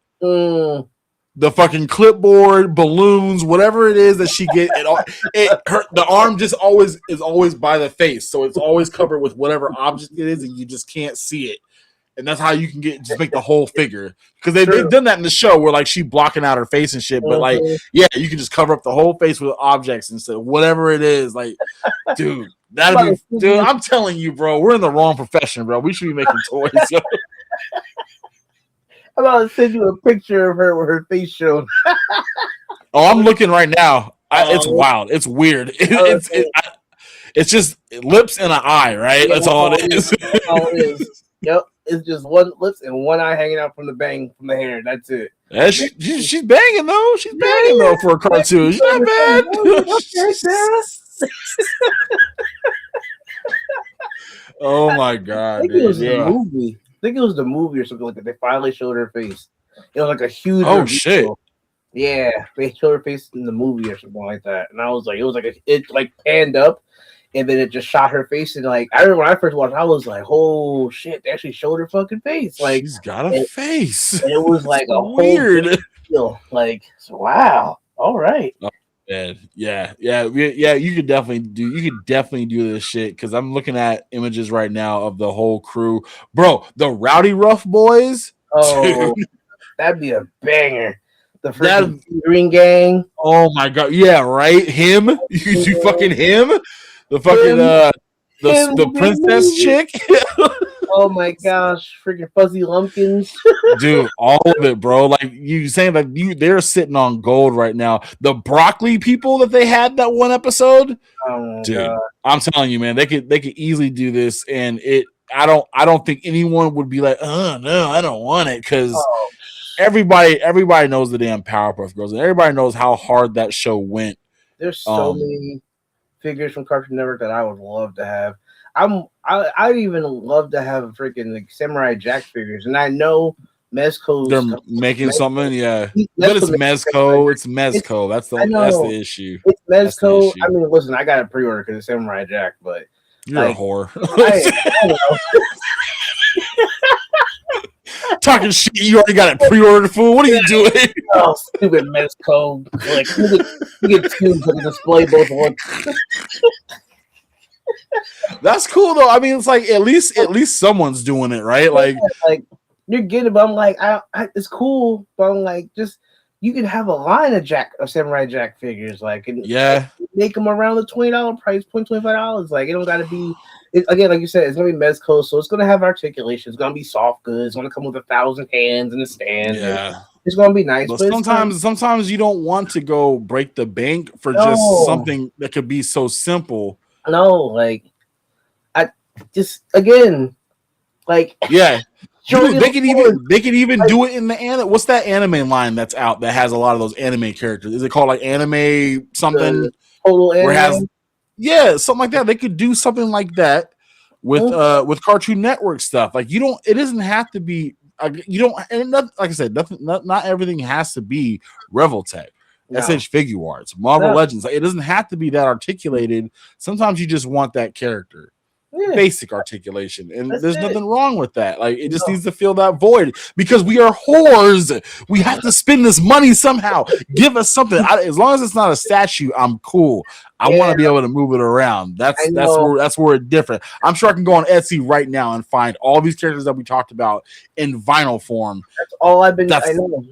The fucking clipboard, balloons, whatever it is that she get, the arm just is always by the face, so it's always covered with whatever object it is, and you just can't see it. And that's how you can make the whole figure, because they've done that in the show where like she blocking out her face and shit. But like, you can just cover up the whole face with objects instead of whatever it is. Like, dude, dude. I'm telling you, bro, we're in the wrong profession, bro. We should be making toys. I'm about to send you a picture of her with her face shown. I'm looking right now. It's wild. It's weird. It's just lips and an eye, right? That's all it is. That's all it is. Yep. It's just one lips and one eye hanging out from the hair. That's it. Yeah, she's banging though. She's banging though for a cartoon. She's not bad. Oh my god! I think it was the movie. I think it was the movie or something like that. They finally showed her face. It was like a huge. Oh shit! Yeah, they showed her face in the movie or something like that, and I was like, it like panned up, and then it just shot her face, and like I remember when I first watched, I was like, oh shit, they actually showed her fucking face. Like she's got a face. And it was like a weird whole deal. Like wow, all right. Oh, man. Yeah. You could definitely do this shit, because I'm looking at images right now of the whole crew, bro. The Rowdy Rough Boys. Oh, that'd be a banger. The freaking Green Gang. Oh my god, yeah, right. Him, you fucking him. The fucking the princess chick. Oh my gosh, freaking Fuzzy Lumpkins. Dude, all of it, bro. Like you saying that they're sitting on gold right now. The broccoli people that they had that one episode. Oh dude, god. I'm telling you, man, they could easily do this, and I don't think anyone would be like, oh no, I don't want it, because everybody knows the damn Powerpuff Girls, and everybody knows how hard that show went. There's so many figures from Cartoon Network that I would love to have. I'd even love to have freaking like Samurai Jack figures, and I know Mezco's they're making something, yeah. But it's Mezco. It's Mezco. That's the issue. It's Mezco. I mean, listen, I got a pre-order because it's Samurai Jack, but you're a whore. I know. Talking shit, you already got it pre-ordered, fool. What are you doing? Oh, stupid Mezco. Like you get two so you display both ones. That's cool though. I mean, it's like at least someone's doing it, right? Like you're getting it, but I'm like, it's cool, but I'm like, just you could have a line of Samurai Jack figures, like, and Yeah. make them around the $20 price point, $25. Like, it don't got to be. Again, like you said, it's gonna be Mezco, so it's gonna have articulation. It's gonna be soft goods. It's gonna come with 1,000 hands in the stand. And Yeah. it's gonna be nice. But But sometimes you don't want to go break the bank for just no, something that could be so simple. no, like I just again, like Yeah. show Dude, me they the could even like, do it in the anime. What's that anime line that's out that has a lot of those anime characters? Is it called like anime something? the total Where it has anime. yeah, something like that. They could do something like that with Cartoon Network stuff. Like you don't, it doesn't have to be. You don't, and not, like I said, not everything has to be Revoltech, No, SH Figure Arts, Marvel no, Legends. Like, it doesn't have to be that articulated. Sometimes you just want that character. yeah, Basic articulation, and that's there's it. nothing wrong with that. Like it just No. needs to fill that void because we are whores. We have to spend this money somehow. Give us something. As long as it's not a statue, I'm cool. I want Yeah, to be able to move it around. I That's know. that's where it's different. I'm sure I can go on Etsy right now and find all these characters that we talked about in vinyl form. That's all I've been. I That's know.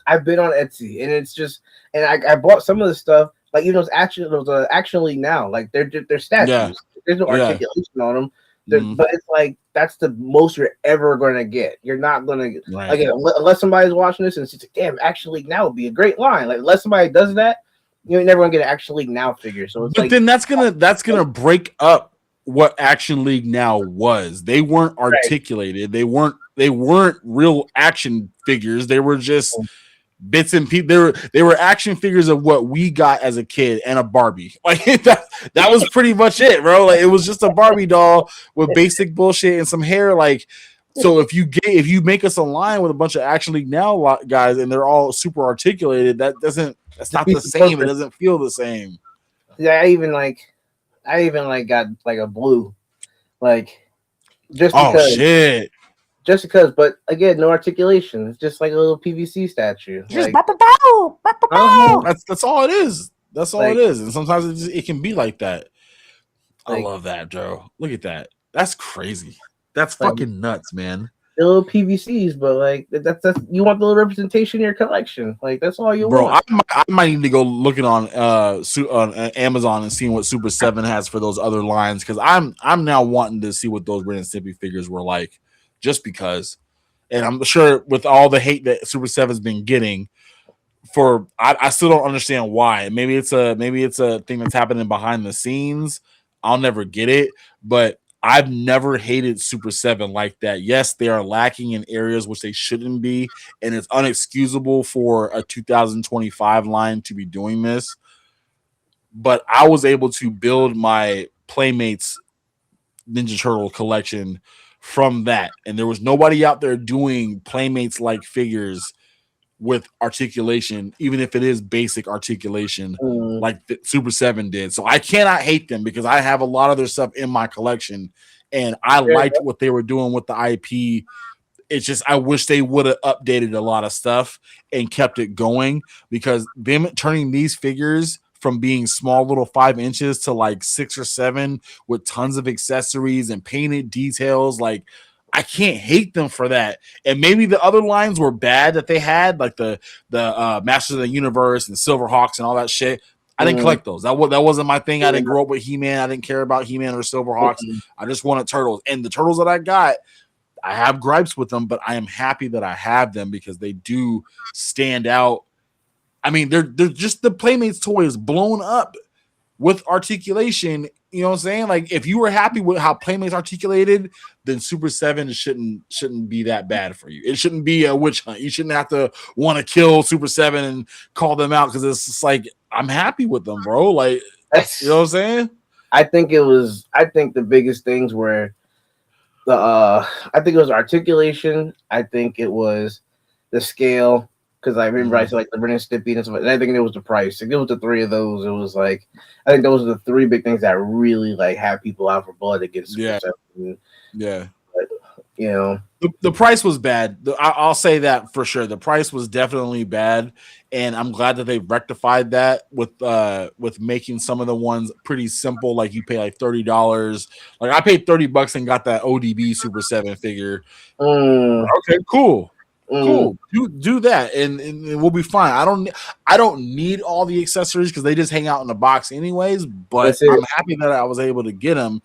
I've been on Etsy, and it's just, and I bought some of the stuff. Like, those actually now, like, they're statues. yeah, There's no yeah. articulation on them. Mhm. But it's like that's the most you're ever gonna get. You're not gonna Right. again unless somebody's watching this and it's like, damn, Action League Now would be a great line. Like, unless somebody does that, you're never gonna get an Action League Now figure. So it's But like, then that's gonna break up what Action League Now was. They weren't right. articulated. They weren't real action figures. They were just bits and pieces. They were action figures of what we got as a kid and a Barbie. Like that was pretty much it, bro. Like it was just a Barbie doll with basic bullshit and some hair. Like so, if you make us a line with a bunch of Action League Now guys and they're all super articulated, that's not the same. It doesn't feel the same. Yeah, I even got like a blue, like just Oh because. shit! Just because, but again, no articulation. It's just like a little PVC statue. Just Like, uh-huh. that's all it is. That's all Like, it is. And sometimes it can be like that. I like, love that, Joe. Look at that. That's crazy. That's like fucking nuts, man. the little PVCs, but like that's you want the little representation in your collection. Like, that's all you Bro, want. I might need to go looking on Amazon and seeing what Super 7 has for those other lines because I'm now wanting to see what those Ren and Stimpy figures were like just because. And I'm sure with all the hate that Super 7's been getting for I still don't understand why. Maybe it's a thing that's happening behind the scenes. I'll never get it, but I've never hated Super 7 like that. Yes, they are lacking in areas which they shouldn't be, and it's unexcusable for a 2025 line to be doing this. But I was able to build my Playmates Ninja Turtle collection from that, and there was nobody out there doing Playmates like figures with articulation, even if it is basic articulation, like the Super 7 did. So I cannot hate them because I have a lot of their stuff in my collection and I liked what they were doing with the IP. It's just I wish they would have updated a lot of stuff and kept it going because them turning these figures from being small little 5 inches to like 6 or 7 with tons of accessories and painted details, like I can't hate them for that. And maybe the other lines were bad that they had, like the Masters of the Universe and Silverhawks and all that shit. I didn't collect those. That wasn't my thing. I didn't grow up with He-Man. I didn't care about He-Man or Silverhawks. I just wanted turtles. And the turtles that I got, I have gripes with them, but I am happy that I have them because they do stand out. I mean, they're just the Playmates toys blown up with articulation. You know what I'm saying? Like if you were happy with how Playmates articulated, then Super 7 shouldn't be that bad for you. It shouldn't be a witch hunt. You shouldn't have to want to kill Super 7 and call them out because it's just like I'm happy with them, bro. Like you know what I'm saying? I think the biggest things were I think it was articulation. I think it was the scale. Because I remember I said like the Ren and Stimpy and stuff, and I think it was the price. Like, it was the 3 of those. It was like I think those are the 3 big things that really like have people out for blood against Super 7. Yeah. But, you know, the price was bad. I'll say that for sure. The price was definitely bad, and I'm glad that they rectified that with making some of the ones pretty simple. Like you pay like $30. Like I paid $30 and got that ODB Super 7 figure. Okay, cool. Cool, do that, and we'll be fine. I don't need all the accessories because they just hang out in the box anyways. But That's it. I'm happy that I was able to get them,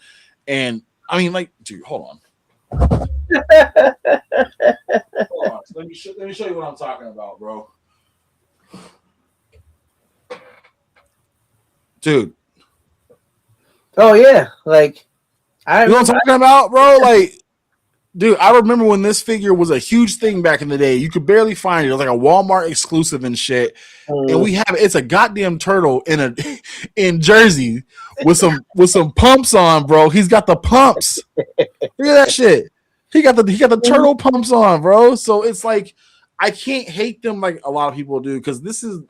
and I mean, like, dude, hold on. Hold on. Let me show you what I'm talking about, bro. Dude, Oh yeah, like I you know what remember. I'm talking about, bro? Like, dude, I remember when this figure was a huge thing back in the day. You could barely find it. It was like a Walmart exclusive and shit. And we have it's a goddamn turtle in Jersey with some pumps on, bro. He's got the pumps. Look at that shit. He got the turtle pumps on, bro. So it's like I can't hate them like a lot of people do because this is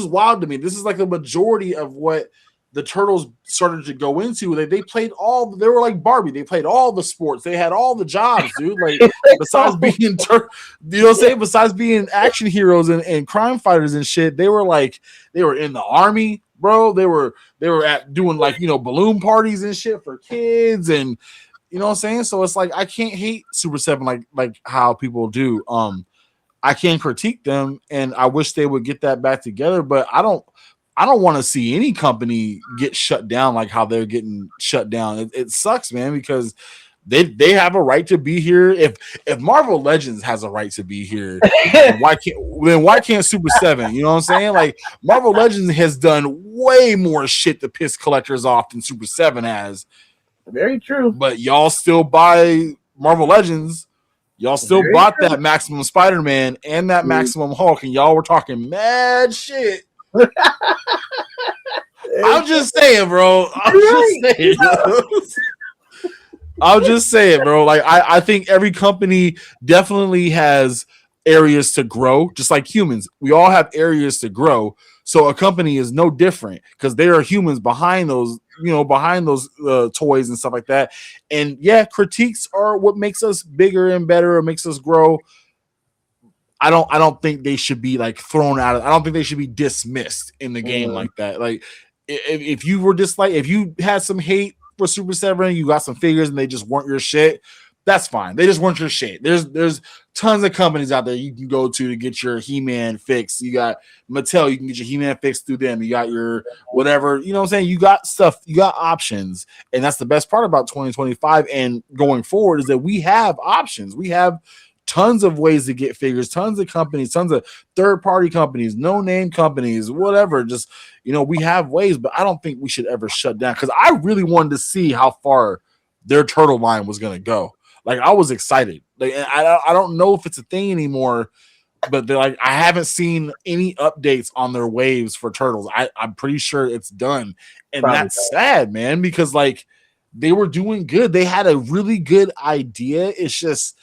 wild to me. This is like the majority of what the Turtles started to go into. They played all. They were like Barbie. They played all the sports. They had all the jobs, dude. Like besides being, you know what I'm saying? Besides being action heroes and crime fighters and shit, they were in the army, bro. They were at doing like balloon parties and shit for kids and. You know what I'm saying? So it's like I can't hate Super 7 like how people do. I can't critique them, and I wish they would get that back together. But I don't want to see any company get shut down like how they're getting shut down. It sucks, man, because they have a right to be here. If Marvel Legends has a right to be here, then why can't Super 7? You know what I'm saying? Like Marvel Legends has done way more shit to piss collectors off than Super 7 has. Very true. But y'all still buy Marvel Legends. Y'all still bought that Maximum Spider-Man and that Maximum Hulk, and y'all were talking mad shit. I'm just saying, bro. I'm just saying, bro. Like I think every company definitely has areas to grow, just like humans. We all have areas to grow. So a company is no different because there are humans behind those, toys and stuff like that. And yeah, critiques are what makes us bigger and better or makes us grow. I don't think they should be like thrown out. I don't think they should be dismissed in the game like that. Like if you were if you had some hate for Super 7, you got some figures and they just weren't your shit. That's fine. They just weren't your shit. There's tons of companies out there you can go to get your He-Man fix. You got Mattel, you can get your He-Man fix through them. You got your whatever, you know what I'm saying? You got stuff, you got options. And that's the best part about 2025 and going forward is that we have options. We have tons of ways to get figures, tons of companies, tons of third-party companies, no-name companies, whatever. Just, we have ways, but I don't think we should ever shut down because I really wanted to see how far their turtle line was going to go. Like I was excited. Like I don't know if it's a thing anymore, but they're like I haven't seen any updates on their waves for turtles. I'm pretty sure it's done, and that's sad, man, because like they were doing good. They had a really good idea. It's just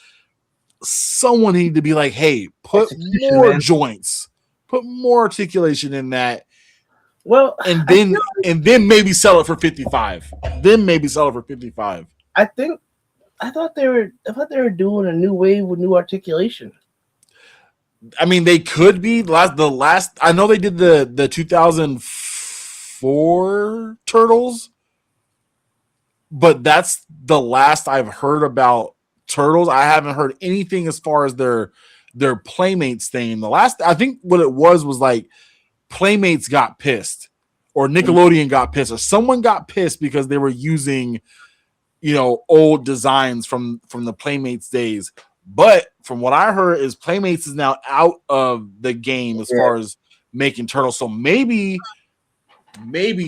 someone needed to be like, hey, put more joints, put more articulation in that. Well, and then maybe sell it for 55. Then maybe sell it for 55. I thought they were doing a new wave with new articulation. I mean, they could be the last. I know they did the 2004 Turtles, but that's the last I've heard about Turtles. I haven't heard anything as far as their Playmates thing. The last I think what it was like Playmates got pissed, or Nickelodeon got pissed, or someone got pissed because they were using old designs from the Playmates days. But from what I heard is Playmates is now out of the game as far as making turtles. So maybe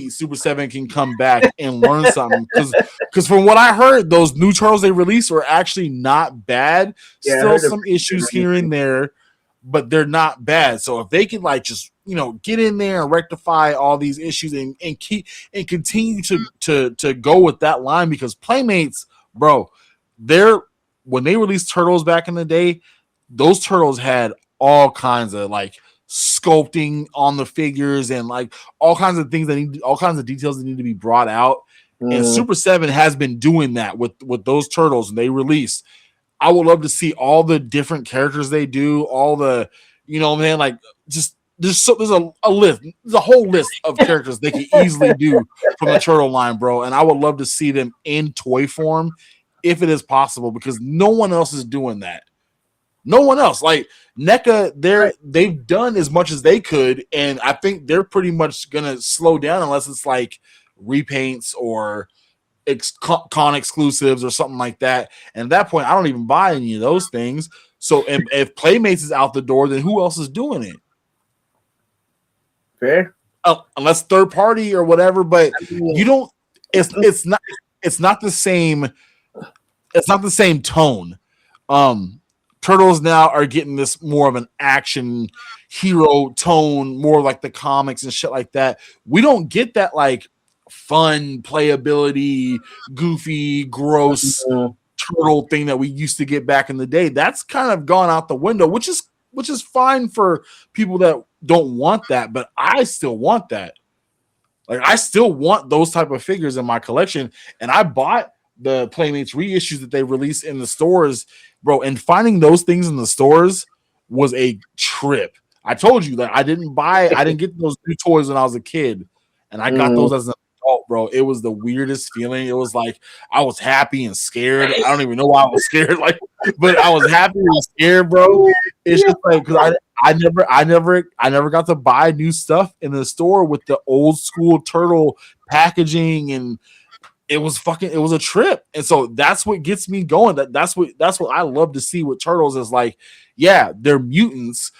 Super 7 can come back and learn something. Because from what I heard, those new turtles they released were actually not bad. Still some issues here and there, but they're not bad. So if they can just get in there and rectify all these issues and continue to go with that line, because Playmates, bro, when they released Turtles back in the day, those Turtles had all kinds of sculpting on the figures and all kinds of things all kinds of details that need to be brought out. And Super 7 has been doing that with those Turtles, and they released. I would love to see all the different characters they do, all the, just there's a list, there's a whole list of characters they can easily do from the turtle line, bro. And I would love to see them in toy form if it is possible, because no one else is doing that. No one else. Like NECA, Right. they've done as much as they could, and I think they're pretty much gonna slow down unless it's like repaints or con exclusives or something like that. And at that point, I don't even buy any of those things. So if Playmates is out the door, then who else is doing it? Fair. Unless third party or whatever. But I mean, you don't. It's not the same. It's not the same tone. Turtles now are getting this more of an action hero tone, more like the comics and shit like that. We don't get that like fun playability, goofy, gross turtle thing that we used to get back in the day. That's kind of gone out the window, which is fine for people that don't want that, but I still want that. Like I still want those type of figures in my collection, and I bought the Playmates reissues that they released in the stores, bro. And finding those things in the stores was a trip. I told you that I didn't get those new toys when I was a kid, and I got those as an adult, bro. It was the weirdest feeling. It was like I was happy and scared. I don't even know why I was scared, like, but I was happy and scared, bro. It's just like because I never got to buy new stuff in the store with the old school turtle packaging, and it was a trip. And so that's what gets me going. That's what I love to see with turtles is like, yeah, they're mutants,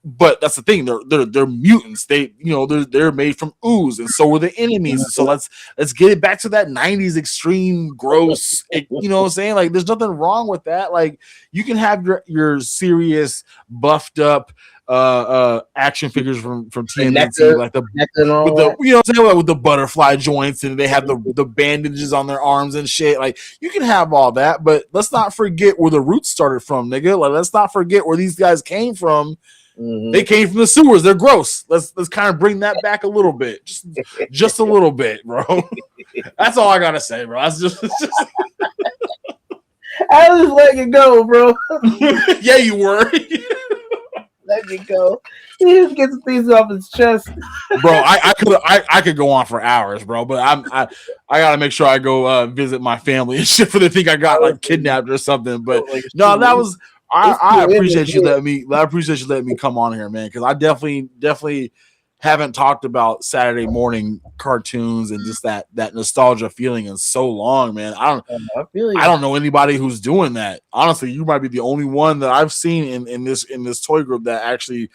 but that's the thing, they're mutants. They're made from ooze, and so are the enemies. And so let's get it back to that 90s extreme gross, you know what I'm saying? Like there's nothing wrong with that. Like you can have your serious buffed up action figures from TMNT, like the with the you know what I'm saying, like with the butterfly joints, and they have the bandages on their arms and shit. Like you can have all that, but let's not forget where the roots started from, nigga. Like let's not forget where these guys came from. They came from the sewers. They're gross. Let's kind of bring that back a little bit, just a little bit, bro. That's all I gotta say, bro. That's just I was letting it go, bro. Yeah, you were. Let me go. He just gets things off his chest, bro. I could go on for hours, bro. But I gotta make sure I go visit my family and shit for the thing I got like kidnapped or something. But no, that was. I appreciate you letting me come on here, man, because I definitely haven't talked about Saturday morning cartoons and just that nostalgia feeling in so long, man. I don't know anybody who's doing that. Honestly, you might be the only one that I've seen in this toy group that actually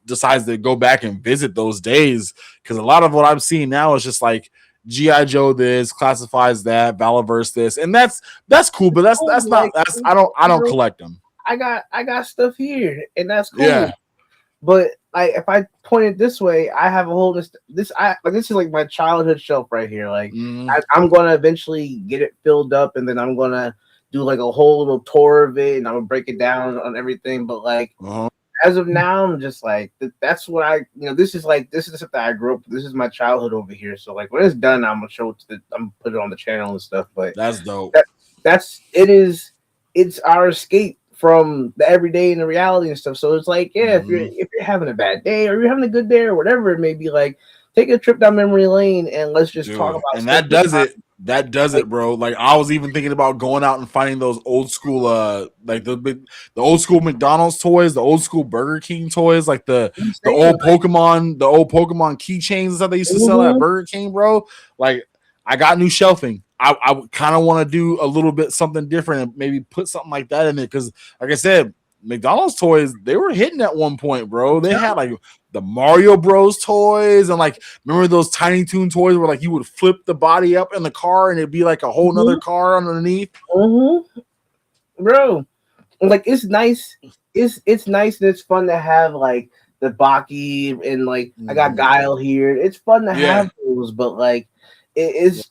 decides to go back and visit those days. Because a lot of what I'm seeing now is just like G.I. Joe this, classifies that, Valaverse this, and that's cool, but that's not I don't collect them. I got stuff here, and that's cool. Yeah. But like, if I point it this way, I have a whole this is like my childhood shelf right here. Like, I'm gonna eventually get it filled up, and then I'm gonna do like a whole little tour of it, and I'm gonna break it down on everything. But like, as of now, I'm just like that's what this is the stuff that I grew up with. This is my childhood over here. So like, when it's done, I'm gonna show it I'm gonna put it on the channel and stuff. But that's dope. It's our escape from the everyday and the reality and stuff. So it's like, yeah, if you're having a bad day or you're having a good day or whatever it may be, like take a trip down memory lane and let's just talk about. And that does it, bro. Like I was even thinking about going out and finding those old school, like the old school McDonald's toys, the old school Burger King toys, like the old Pokemon keychains that they used to sell at Burger King, bro. Like I got new shelving. I kind of want to do a little bit something different and maybe put something like that in there because, like I said, McDonald's toys, they were hitting at one point, bro. They had like the Mario Bros toys and like remember those Tiny Toon toys where like you would flip the body up in the car and it'd be like a whole nother car underneath. Bro, like it's nice. It's nice and it's fun to have like the Baki and like I got Guile here. It's fun to have those, but like it's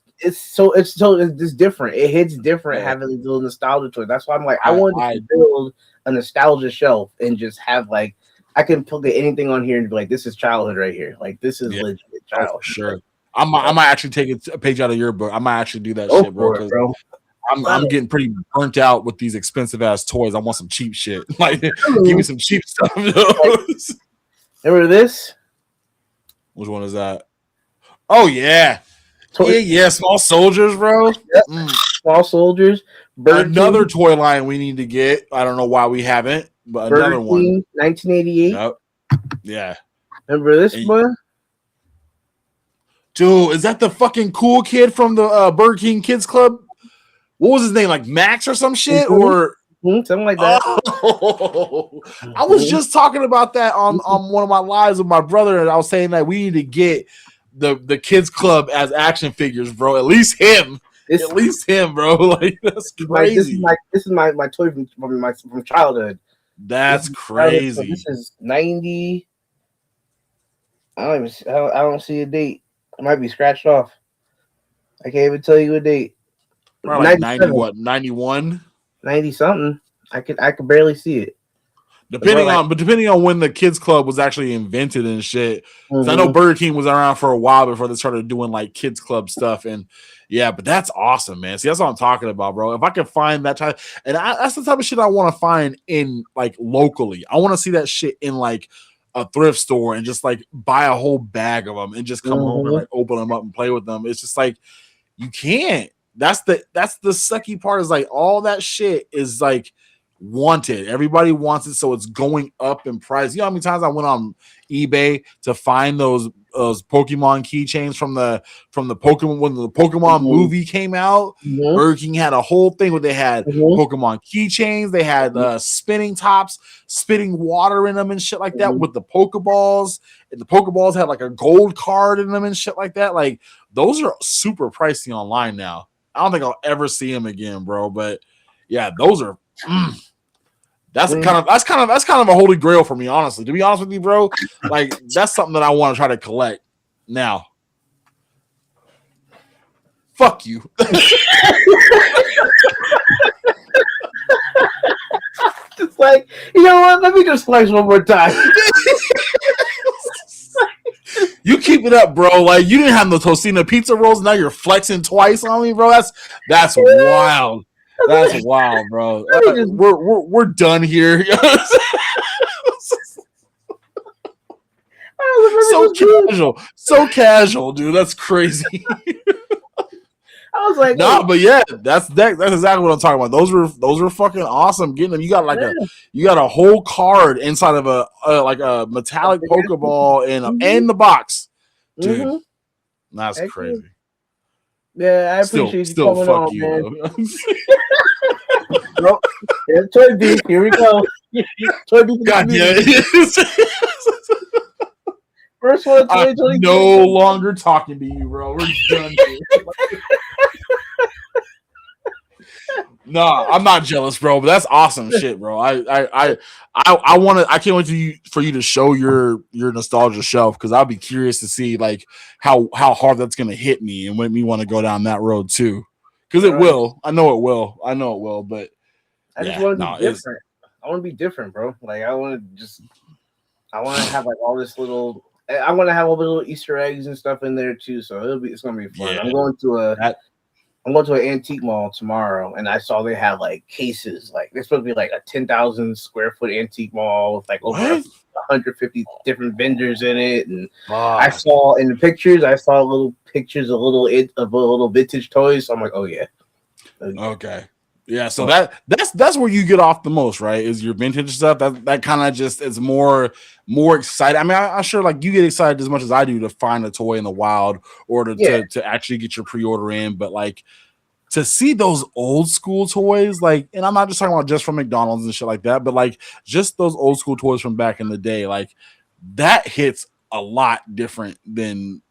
different. It hits different having these little nostalgia toys. That's why I'm like, I want to build a nostalgia shelf and just have like I can put anything on here and be like, this is childhood right here. Like this is legit childhood. Sure. I might actually take a page out of your book. I might actually do that shit, bro. I'm getting pretty burnt out with these expensive ass toys. I want some cheap shit. Like give me some cheap stuff. Remember this? Which one is that? Oh yeah. Yeah, small soldiers, bro. Small soldiers, Burger Another King, toy line we need to get. I don't know why we haven't, but Burger another one. King, 1988. Yep. Yeah. Remember this And- one? Dude, is that the fucking cool kid from the Burger King Kids Club? What was his name? Like Max or some shit? Mhm. Or Something like that. oh, I was just talking about that on one of my lives with my brother, and I was saying that we need to get the Kids Club as action figures, bro. At least him. This, At least him, bro. Like that's crazy. this is my toy from childhood. That's This is childhood, so crazy. this is 90. I don't see a date. It might be scratched off. I can't even tell you a date. Probably like 90 97. what? 91. 90 something. I could barely see it. Depending on when the Kids Club was actually invented and shit. 'Cause I know Burger King was around for a while before they started doing like Kids Club stuff, and yeah, but that's awesome, man. See, that's what I'm talking about, bro. If I can find that type, and that's the type of shit I want to find in like locally. I want to see that shit in like a thrift store and just like buy a whole bag of them and just come home and like open them up and play with them. It's just like you can't. That's the sucky part, is like all that shit is like wanted. Everybody wants it, so it's going up in price. You know how many times I went on eBay to find those Pokemon keychains from the Pokemon when the Pokemon movie came out. Burger King had a whole thing where they had Pokemon keychains, they had spinning tops, spitting water in them and shit like that with the Pokeballs. And the Pokeballs had like a gold card in them and shit like that. Like those are super pricey online now. I don't think I'll ever see them again, bro. But yeah, those are that's kind of a holy grail for me, honestly. To be honest with you, bro, like that's something that I want to try to collect now. Fuck you. Just like, you know what? Let me just flex one more time. You keep it up, bro. Like you didn't have no Tocino pizza rolls. Now you're flexing twice on me, bro. That's wild. That's wild, bro. We're done here. So casual, dude. That's crazy. I was like, no, but yeah, that's exactly what I'm talking about. Those were fucking awesome. Getting them, you got like a whole card inside of a metallic Pokeball and the box, dude. That's crazy. Yeah, I appreciate you coming fuck on, you, man. Bro, Toy Beef, here we go. Toy Beef. God damn it. First one, I'm no longer talking to you, bro. We're done here. No, I'm not jealous, bro. But that's awesome shit, bro. I can't wait for you to show your nostalgia shelf, because I'll be curious to see like how hard that's gonna hit me and make me want to go down that road too. Because it will. I know it will. But I just want to be different. I want to be different, bro. Like I want to have like all this little. I want to have all the little Easter eggs and stuff in there too. So it's gonna be fun. Yeah. I'm going to an antique mall tomorrow, and I saw they have like cases. Like they're supposed to be like a 10,000 square foot antique mall with like over 150 different vendors in it. And I saw in the pictures, little pictures of little vintage toys. So I'm like, oh yeah. Okay. Yeah, so that's where you get off the most, right? Is your vintage stuff. That kind of just is more excited. I mean, I'm sure like you get excited as much as I do to find a toy in the wild or to actually get your pre-order in, but like to see those old school toys, like, and I'm not just talking about just from McDonald's and shit like that, but like just those old school toys from back in the day, like that hits a lot different than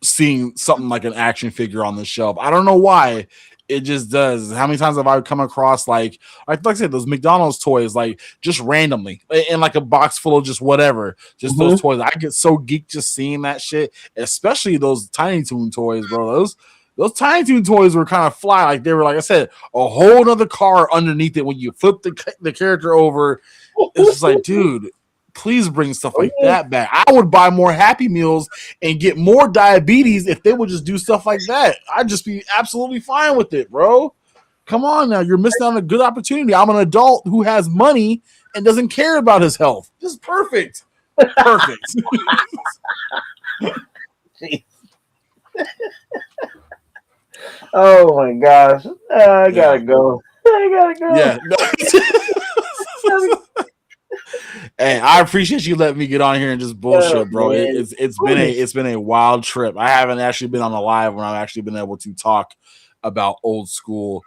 seeing something like an action figure on the shelf. I don't know why. It just does. How many times have I come across like I said, those McDonald's toys, like just randomly in like a box full of just whatever, just those toys. I get so geeked just seeing that shit, especially those Tiny Toon toys, bro. Those Tiny Toon toys were kind of fly. Like they were, like I said, a whole nother car underneath it. When you flip the character over, it's just like, dude, please bring stuff like that back. I would buy more Happy Meals and get more diabetes if they would just do stuff like that. I'd just be absolutely fine with it, bro. Come on now. You're missing out on a good opportunity. I'm an adult who has money and doesn't care about his health. This is perfect. Perfect. Oh my gosh. I gotta go. gotta go. Yeah. Hey, I appreciate you letting me get on here and just bullshit, bro. It's been a wild trip. I haven't actually been on a live when I've actually been able to talk about old school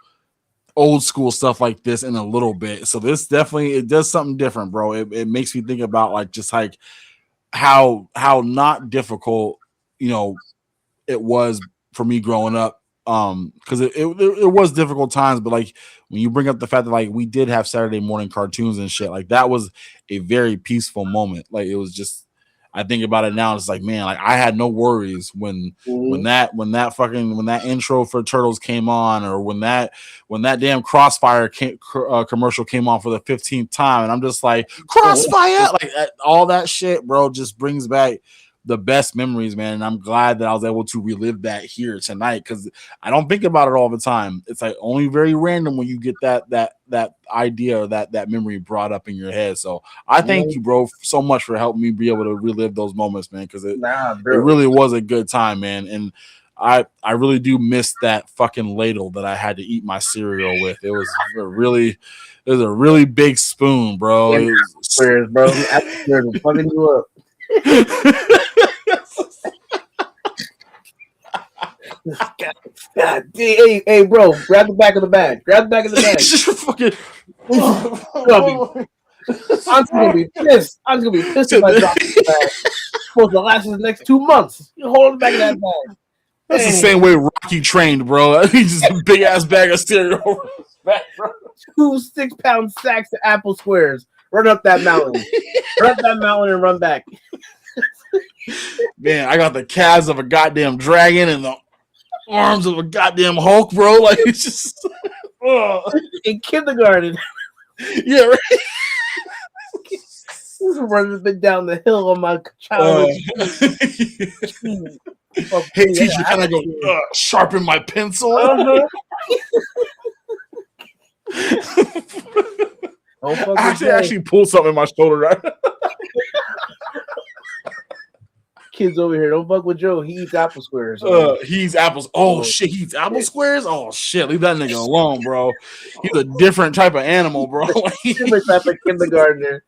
stuff like this in a little bit. So this definitely it does something different, bro. It makes me think about like just like how not difficult, it was for me growing up. Because it was difficult times, but like when you bring up the fact that like we did have Saturday morning cartoons and shit, like that was a very peaceful moment. Like it was just, I think about it now, it's like, man, like I had no worries when that intro for Turtles came on, or when that damn Crossfire commercial came on for the 15th time, and I'm just like, Crossfire, like all that shit, bro, just brings back the best memories, man. And I'm glad that I was able to relive that here tonight, because I don't think about it all the time. It's like only very random when you get that idea or that memory brought up in your head. So I thank you, bro, so much for helping me be able to relive those moments, man, because it really was a good time, man. And I really do miss that fucking ladle that I had to eat my cereal with. It was a really big spoon, bro. It was squares, bro. Apple squares were fucking you up. God, hey, bro, grab the back of the bag. Just fucking. I'm gonna be pissed. I'm gonna be pissed if I drop the bag. Supposed to last the next 2 months. You hold the back of that bag. That's the same way Rocky trained, bro. He's just a big ass bag of cereal. 2 6-pound sacks of apple squares. Run up that mountain. And run back. Man, I got the calves of a goddamn dragon and the arms of a goddamn Hulk, bro. Like it's just in kindergarten. Yeah, right. Running down the hill on my childhood. Hey, teacher, can I go sharpen my pencil? I actually pulled something in my shoulder. Right? Kids over here, don't fuck with Joe. He eats apple squares. He eats apples. Oh shit, he eats apple squares. Oh shit, leave that nigga alone, bro. He's a different type of animal, bro. Different type of kindergartner.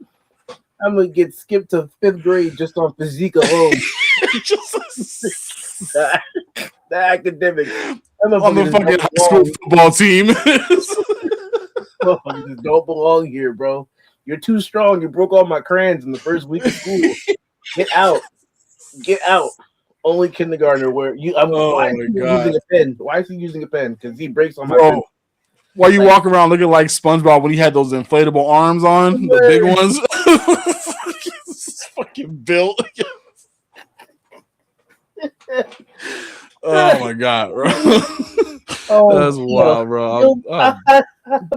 I'm gonna get skipped to 5th grade just on physique alone. The academics. On the fucking high school football team. Just don't belong here, bro. You're too strong. You broke all my crayons in the first week of school. Get out. Only kindergartner where you. Why is he using a pen? Why is he using a pen? Because he breaks on my pen. Why you walk around looking like SpongeBob when he had those inflatable arms on, the big ones? Fucking built. Oh my god, bro. That's wild, bro. I'm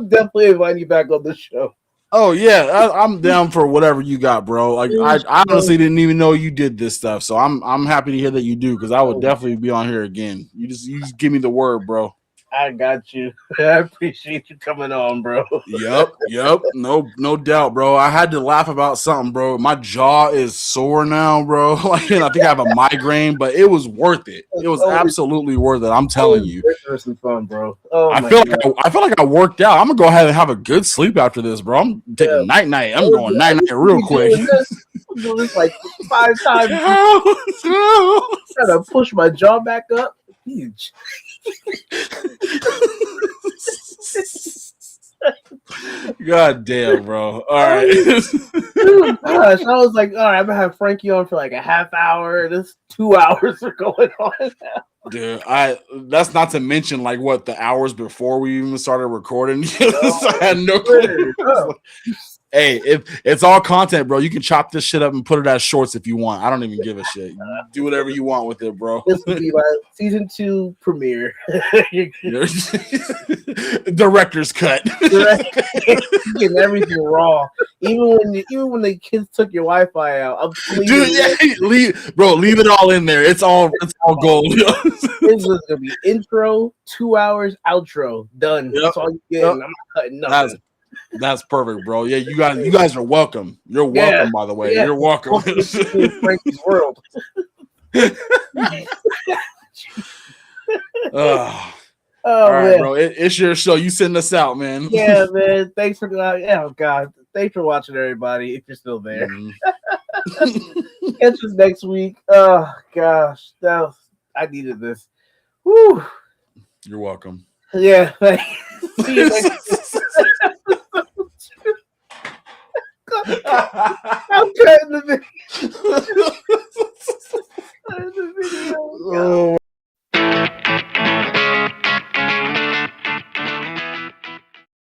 definitely inviting you back on the show. Oh yeah, I'm down for whatever you got, bro. Like I honestly didn't even know you did this stuff, so I'm happy to hear that you do, because I would definitely be on here again. You just give me the word, bro. I got you. I appreciate you coming on, bro. Yep. No doubt, bro. I had to laugh about something, bro. My jaw is sore now, bro. Like, I think I have a migraine, but it was worth it. It was absolutely worth it. I'm telling you. It some fun, bro. I feel like I worked out. I'm gonna go ahead and have a good sleep after this, bro. I'm taking night. I'm going night real quick. I'm doing this like 5 times. Trying to push my jaw back up. Huge. God damn, bro. All right. Gosh, I was like, all right, I'm gonna have Frankie on for like a half hour. This 2 hours are going on now. Dude, that's not to mention like what the hours before we even started recording. I had no clue. Hey, it's all content, bro. You can chop this shit up and put it as shorts if you want. I don't even give a shit. Do whatever you want with it, bro. This will be my season 2 premiere. Director's cut. Getting everything raw. Even when the kids took your Wi-Fi out, I'm leave it all in there. It's all gold. This is gonna be intro, 2 hours, outro, done. Yep. That's all you get. I'm not cutting nothing. That's perfect, bro. Yeah, you guys are welcome. You're welcome, by the way. Yeah. You're welcome. Frankie's world. Oh All right, man. bro. It's your show. You send us out, man. Yeah, man. Thanks for oh god. Thanks for watching, everybody. If you're still there, Mhm. catch us next week. Oh gosh, I needed this. Woo. You're welcome. Yeah. See you next. I'm cutting the video. Oh